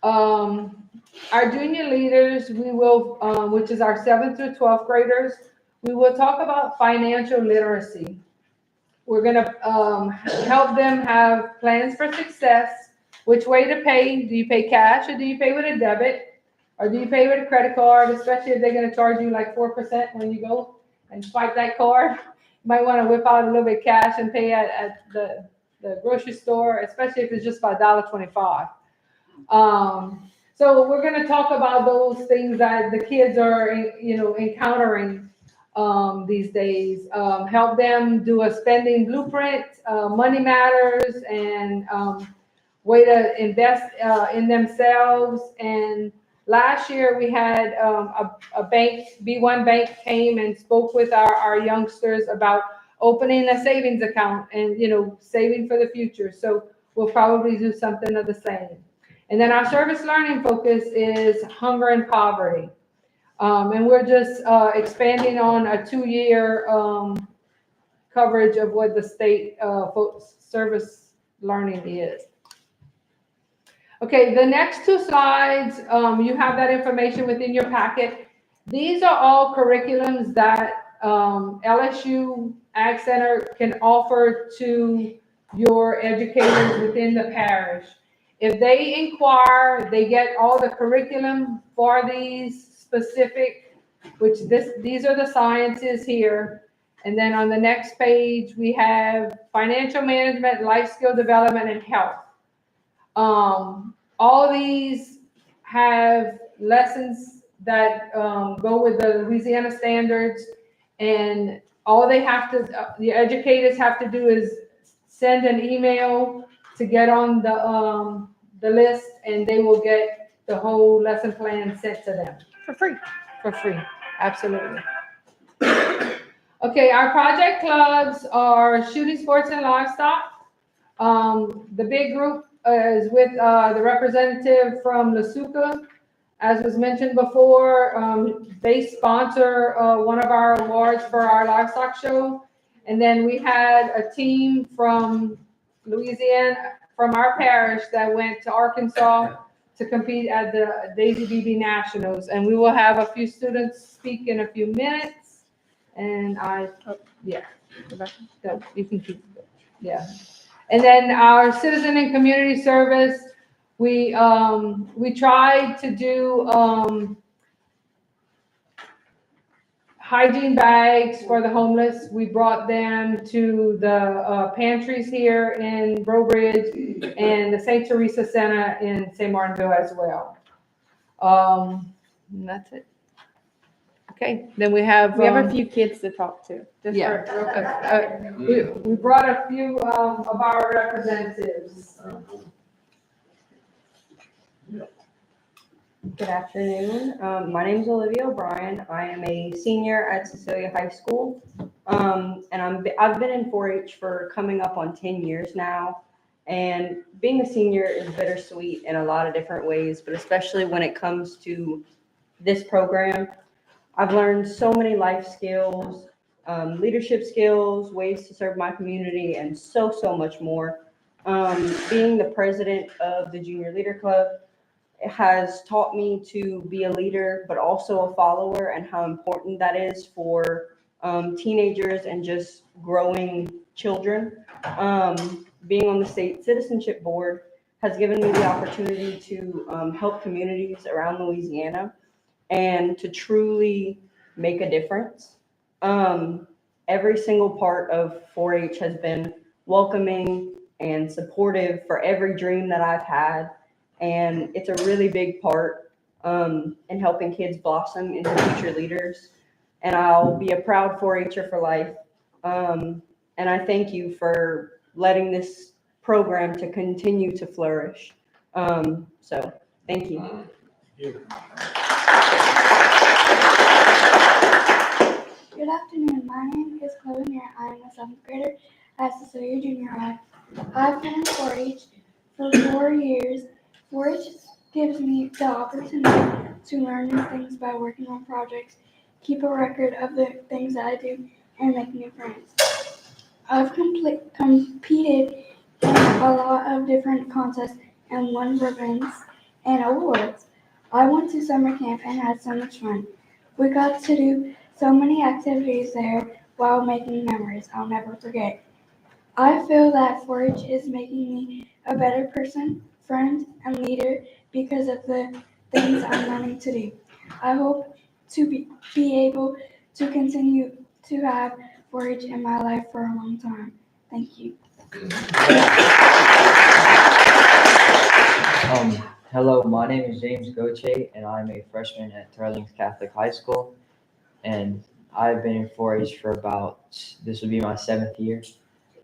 our junior leaders, we will, which is our 7th through 12th graders, we will talk about financial literacy. We're going to help them have plans for success. Which way to pay? Do you pay cash or do you pay with a debit? Or do you pay with a credit card, especially if they're gonna charge you like 4% when you go and swipe that card? You might wanna whip out a little bit of cash and pay at the grocery store, especially if it's just by $1.25. So we're gonna talk about those things that the kids are, encountering these days. Help them do a spending blueprint, money matters, and way to invest in themselves. And last year we had a bank, B1 Bank came and spoke with our youngsters about opening a savings account and, saving for the future. So we'll probably do something of the same. And then our service learning focus is hunger and poverty. And we're just expanding on a 2-year coverage of what the state service learning is. Okay, the next 2 slides, you have that information within your packet. These are all curriculums that LSU Ag Center can offer to your educators within the parish. If they inquire, they get all the curriculum for these specific, these are the sciences here. And then on the next page, we have financial management, life skill development, and health. All these have lessons that go with the Louisiana standards, and all they have to, the educators have to do is send an email to get on the list, and they will get the whole lesson plan sent to them for free. For free, absolutely. Okay, our project clubs are shooting sports and livestock. The big group is with the representative from Lasuka. As was mentioned before, they sponsor one of our awards for our livestock show. And then we had a team from Louisiana, from our parish, that went to Arkansas to compete at the Daisy BB Nationals. And we will have a few students speak in a few minutes. And you can keep, yeah. And then our citizen and community service, we tried to do hygiene bags for the homeless. We brought them to the pantries here in Breaux Bridge and the St. Teresa Center in St. Martinville as well. And that's it. Okay, then we have a few kids to talk to. We brought a few of our representatives. Good afternoon. My name is Olivia O'Brien. I am a senior at Cecilia High School. And I've been in 4-H for coming up on 10 years now. And being a senior is bittersweet in a lot of different ways, but especially when it comes to this program. I've learned so many life skills, leadership skills, ways to serve my community, and so much more. Being the president of the Junior Leader Club has taught me to be a leader, but also a follower, and how important that is for teenagers and just growing children. Being on the state citizenship board has given me the opportunity to help communities around Louisiana and to truly make a difference. Every single part of 4-H has been welcoming and supportive for every dream that I've had. And it's a really big part in helping kids blossom into future leaders. And I'll be a proud 4-H'er for life. And I thank you for letting this program to continue to flourish. So thank you. Good afternoon. My name is Chloe Mayer. I am a 7th grader at Cecilia Junior High. I've been in 4-H for 4 years. 4-H gives me the opportunity to learn new things by working on projects, keep a record of the things that I do, and make new friends. I've competed in a lot of different contests and won ribbons and awards. I went to summer camp and had so much fun. We got to do so many activities there while making memories I'll never forget. I feel that 4-H is making me a better person, friend, and leader because of the things I'm learning to do. I hope to be able to continue to have 4-H in my life for a long time. Thank you. Hello, my name is James Goche, and I'm a freshman at Turlings Catholic High School. And I've been in 4-H for this will be my 7th year.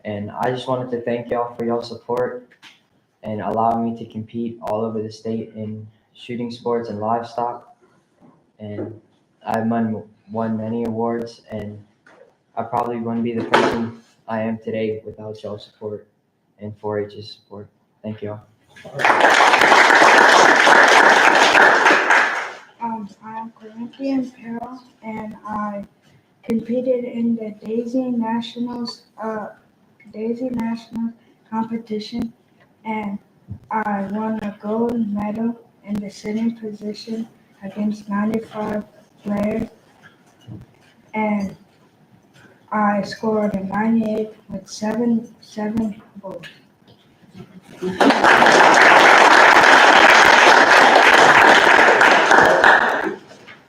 And I just wanted to thank y'all for y'all support and allowing me to compete all over the state in shooting sports and livestock. And I've won many awards, and I probably wouldn't be the person I am today without y'all's support and 4-H's support. Thank y'all. I'm Corinthian Peril, and I competed in the Daisy Nationals competition, and I won a gold medal in the sitting position against 95 players, and I scored a 98 with seven goals.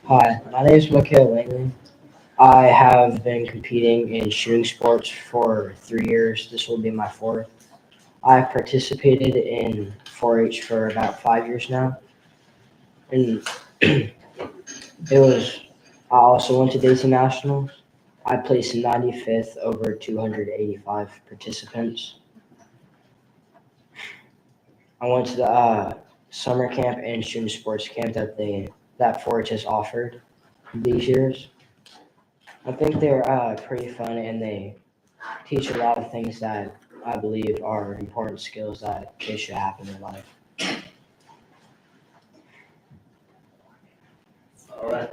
Hi, my name is Mikael Langley. I have been competing in shooting sports for 3 years. This will be my 4th. I've participated in 4-H for about 5 years now. And I also went to Daisy Nationals. I placed 95th over 285 participants. I went to the summer camp and shooting sports camp that 4-H has offered these years. I think they're pretty fun, and they teach a lot of things that I believe are important skills that kids should have in their life. All right.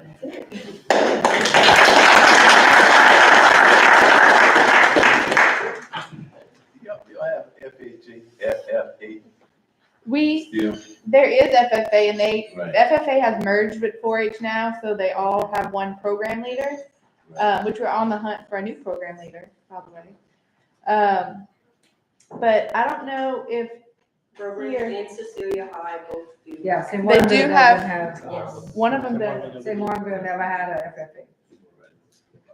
Y'all have FFA. There is FFA, and Right. FFA has merged with 4-H now, so they all have one program leader, which we're on the hunt for a new program leader, by the way. But I don't know if Brobridge and Cecilia High both do. Yes, and They one of do them have- doesn't have, Yes. one of them does. say one of them never had a FFA.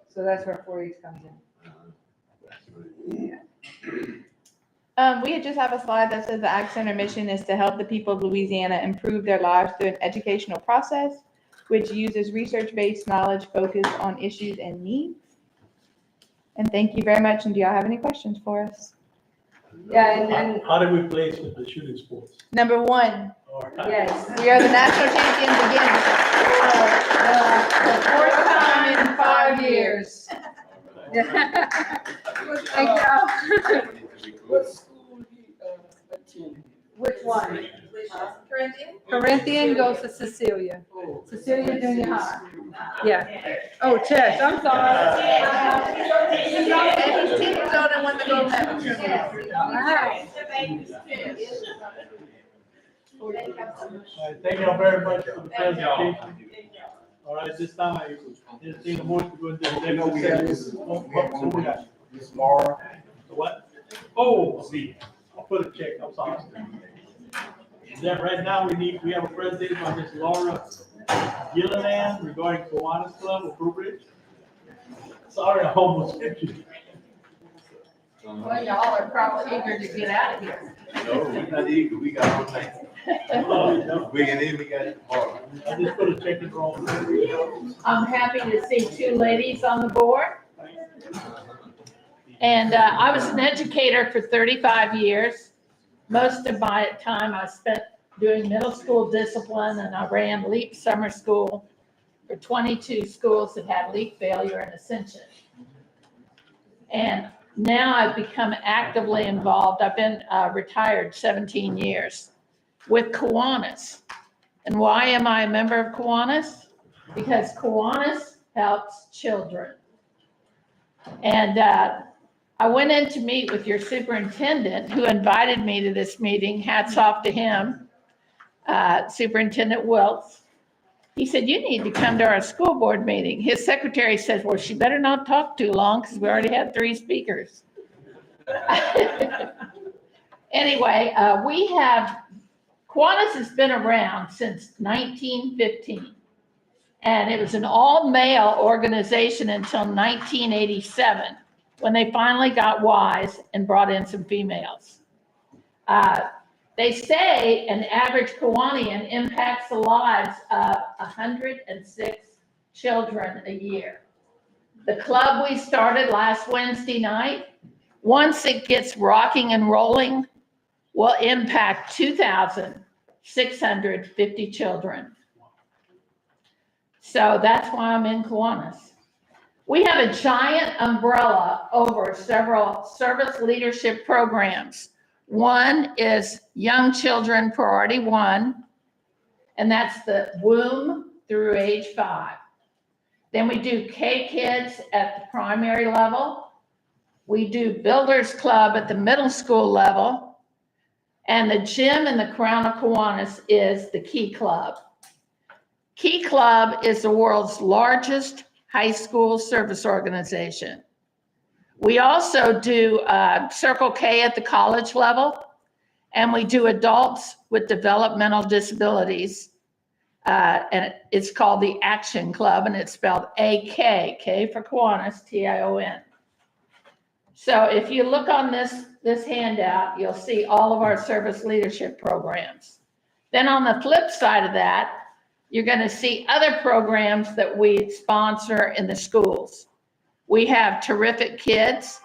So that's where 4-H comes in. We just have a slide that says the Ag Center mission is to help the people of Louisiana improve their lives through an educational process, which uses research-based knowledge focused on issues and needs. And thank you very much. And do y'all have any questions for us? Yeah, and How did we place with the shooting sports? Number 1, All right. yes. we are the national champions again. The 4th time in 5 years. Thank you. What school he attended? Which one? Corinthian? Corinthian goes to Cecilia. Cecilia Junior High. Yeah. Oh, Chess, I'm sorry. And his team is on and won the gold medal. Wow. All right, thank y'all very much for the presentation. All right, this time I entertain a motion to go into executive session. What we got? Miss Laura. What? Oh, see, I'll put a check, I'm sorry. That right now, we have a presentation by Miss Laura Gilliland regarding Kiwanis Club of Brobridge. Sorry, I almost skipped you. Well, y'all are probably eager to get out of here. No, we're not eager, we got all night. We can even, we got it tomorrow. I just put a check in wrong. I'm happy to see 2 ladies on the board. And I was an educator for 35 years. Most of my time I spent doing middle school discipline, and I ran LEAP summer school for 22 schools that had LEAP failure and ascension. And now I've become actively involved. I've been retired 17 years with Kiwanis. And why am I a member of Kiwanis? Because Kiwanis helps children. And I went in to meet with your superintendent, who invited me to this meeting. Hats off to him, Superintendent Wilkes. He said, you need to come to our school board meeting. His secretary says, well, she better not talk too long because we already had 3 speakers. Anyway, we have Kiwanis has been around since 1915. And it was an all-male organization until 1987, when they finally got wise and brought in some females. They say an average Kiwanian impacts the lives of 106 children a year. The club we started last Wednesday night, once it gets rocking and rolling, will impact 2,650 children. So that's why I'm in Kiwanis. We have a giant umbrella over several service leadership programs. One is Young Children Priority 1, and that's the womb through age 5. Then we do K-Kids at the primary level. We do Builders Club at the middle school level. And the gym in the Crown of Kiwanis is the Key Club. Key Club is the world's largest high school service organization. We also do Circle K at the college level, and we do adults with developmental disabilities. And it's called the Action Club, and it's spelled AK, K for Kiwanis, Tion. So if you look on this handout, you'll see all of our service leadership programs. Then on the flip side of that, you're going to see other programs that we sponsor in the schools. We have Terrific Kids,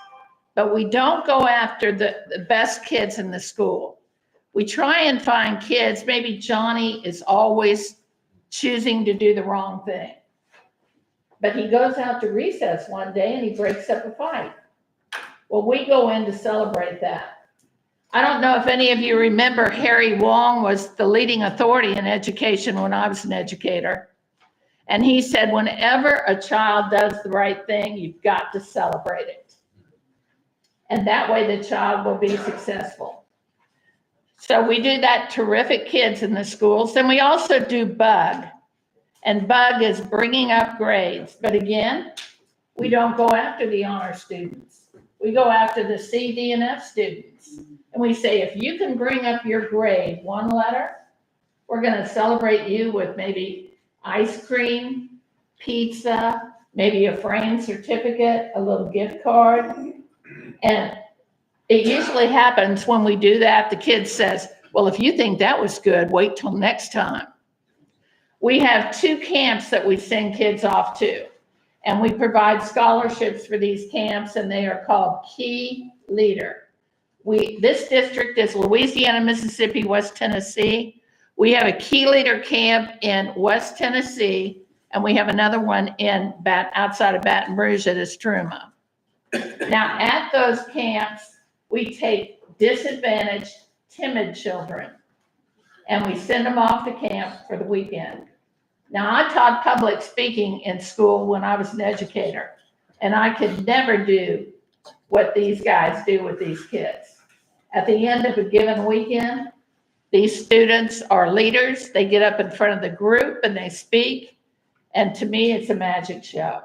but we don't go after the best kids in the school. We try and find kids, maybe Johnny is always choosing to do the wrong thing. But he goes out to recess one day and he breaks up a fight. Well, we go in to celebrate that. I don't know if any of you remember Harry Wong was the leading authority in education when I was an educator. And he said, whenever a child does the right thing, you've got to celebrate it. And that way the child will be successful. So we do that Terrific Kids in the schools. Then we also do BUG. And BUG is bringing up grades. But again, we don't go after the honor students. We go after the C, D, and F students. And we say, if you can bring up your grade one letter, we're going to celebrate you with maybe ice cream, pizza, maybe a framed certificate, a little gift card. And it usually happens when we do that, the kid says, well, if you think that was good, wait till next time. We have 2 camps that we send kids off to, and we provide scholarships for these camps, and they are called Key Leader. This district is Louisiana, Mississippi, West Tennessee. We have a Key Leader camp in West Tennessee, and we have another one in outside of Baton Rouge at Estruma. Now, at those camps, we take disadvantaged, timid children, and we send them off to camp for the weekend. Now, I taught public speaking in school when I was an educator, and I could never do what these guys do with these kids. At the end of a given weekend, these students are leaders. They get up in front of the group and they speak, and to me, it's a magic show.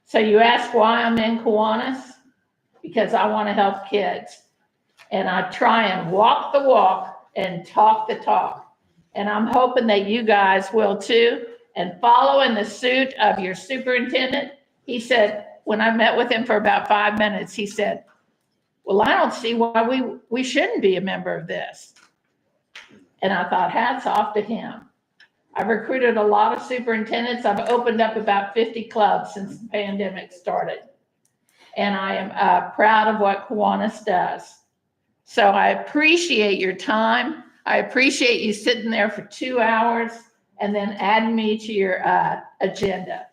So you ask why I'm in Kiwanis? Because I want to help kids. And I try and walk the walk and talk the talk. And I'm hoping that you guys will too. And follow in the suit of your superintendent. He said, when I met with him for about 5 minutes, he said, well, I don't see why we shouldn't be a member of this. And I thought, hats off to him. I've recruited a lot of superintendents. I've opened up about 50 clubs since the pandemic started. And I am proud of what Kiwanis does. So I appreciate your time. I appreciate you sitting there for 2 hours and then adding me to your agenda.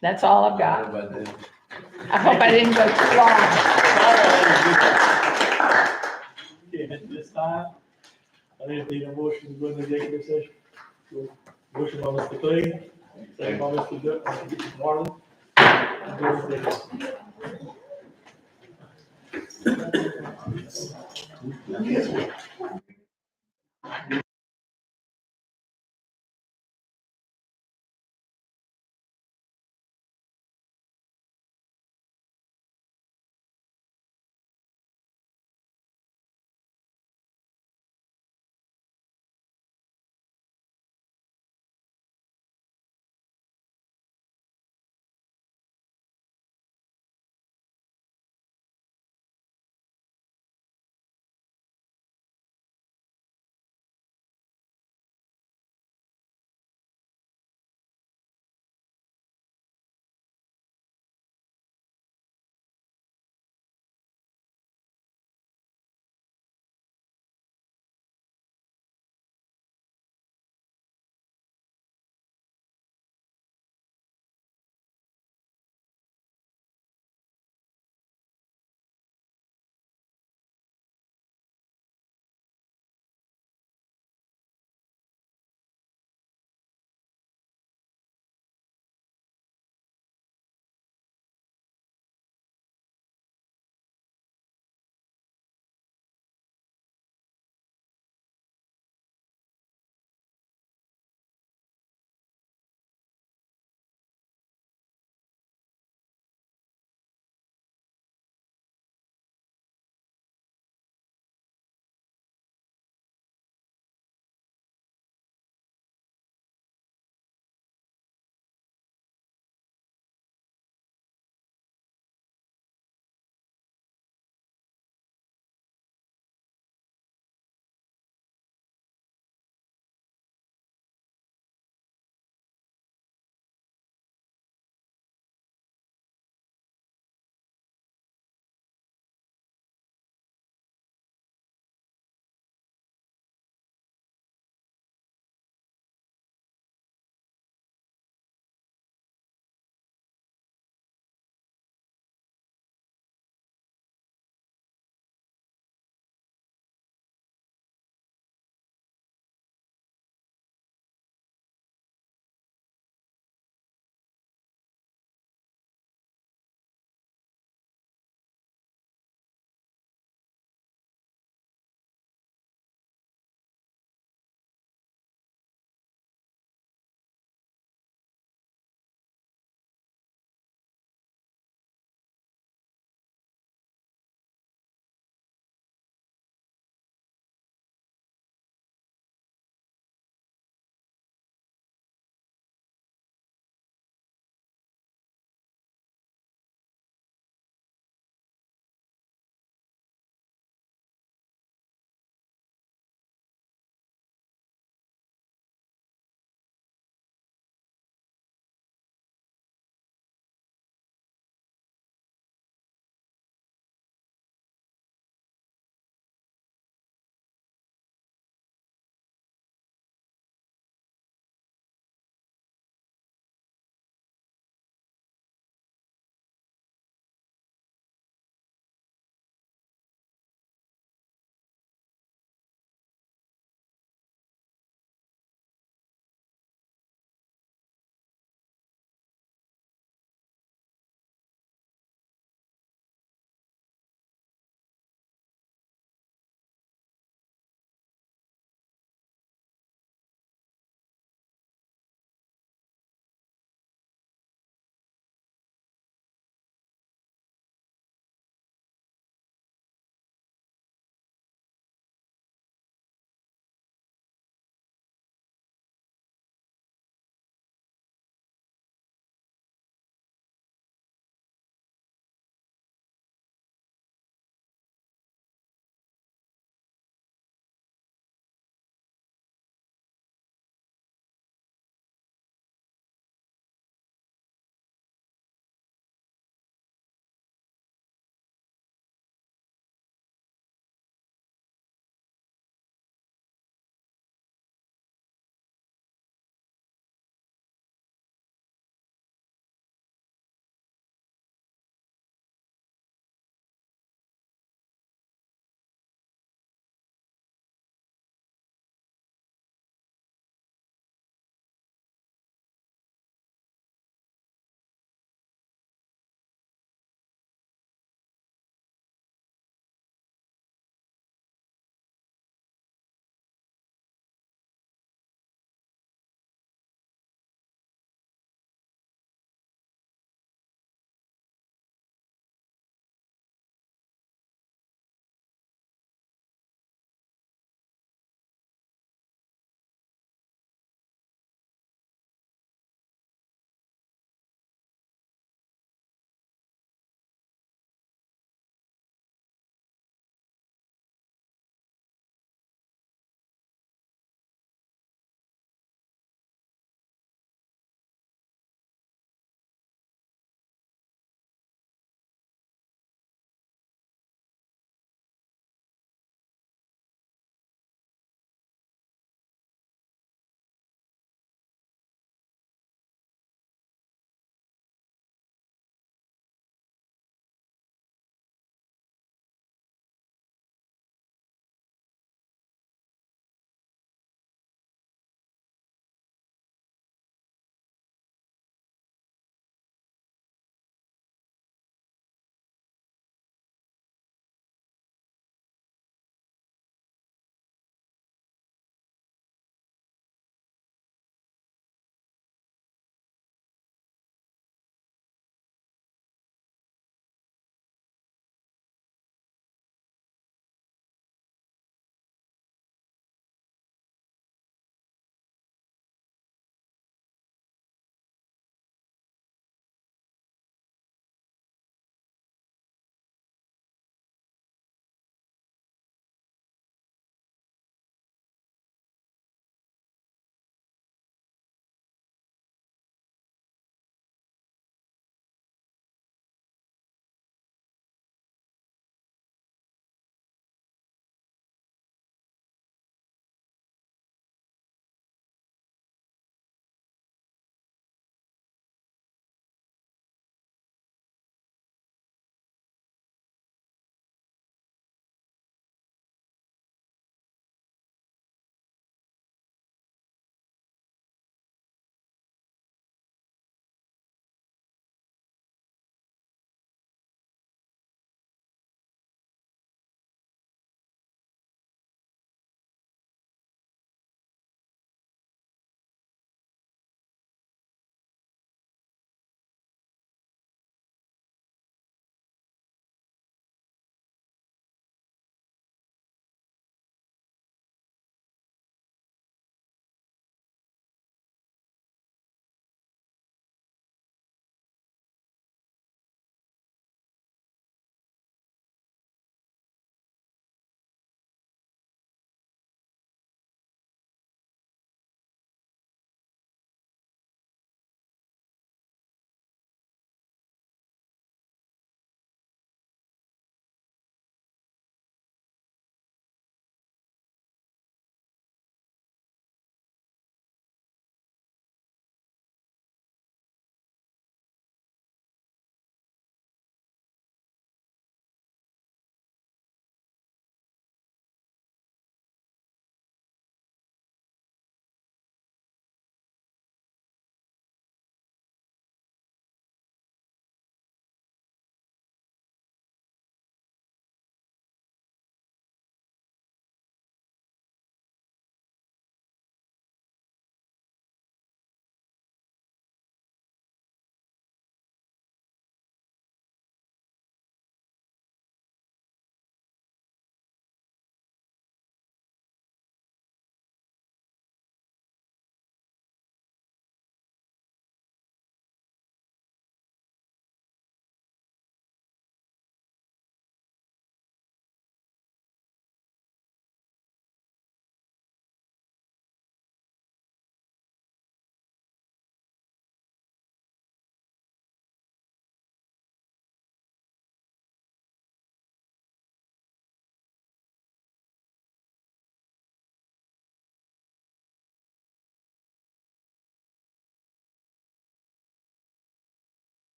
That's all I've got. I hope I didn't go too long. Okay, at this time, I need a motion to go into executive session. Motion by Mr. Clay, second by Mr. Marlon.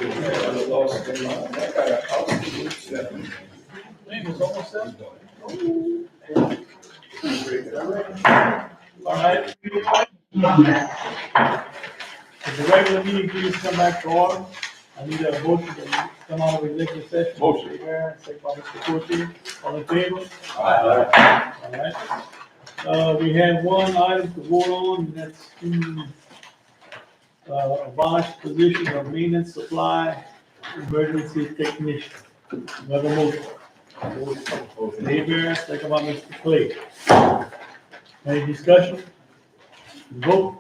Man, it's almost 7. All right. If the regular meeting, please come back to order. I need a motion to come out of executive session. Motion. Second by Mr. Coche. All in favor? Aye. All right. We have one item to vote on, and that's to abolish position of maintenance supply emergency technician. Another motion. Mayberry, second by Mr. Clay. Any discussion? Vote.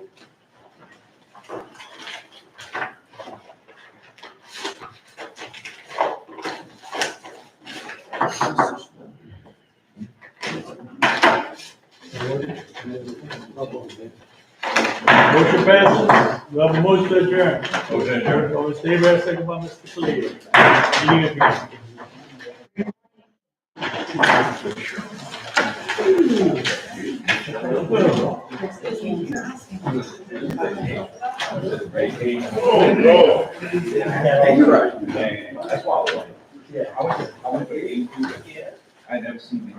Motion passes. We have a motion to adjourn. Motion adjourned. Mr. Mayberry, second by Mr. Clay. Meeting adjourned. Oh, no. You're right. That's why I went. Yeah, I went for 8 years. I never seen it.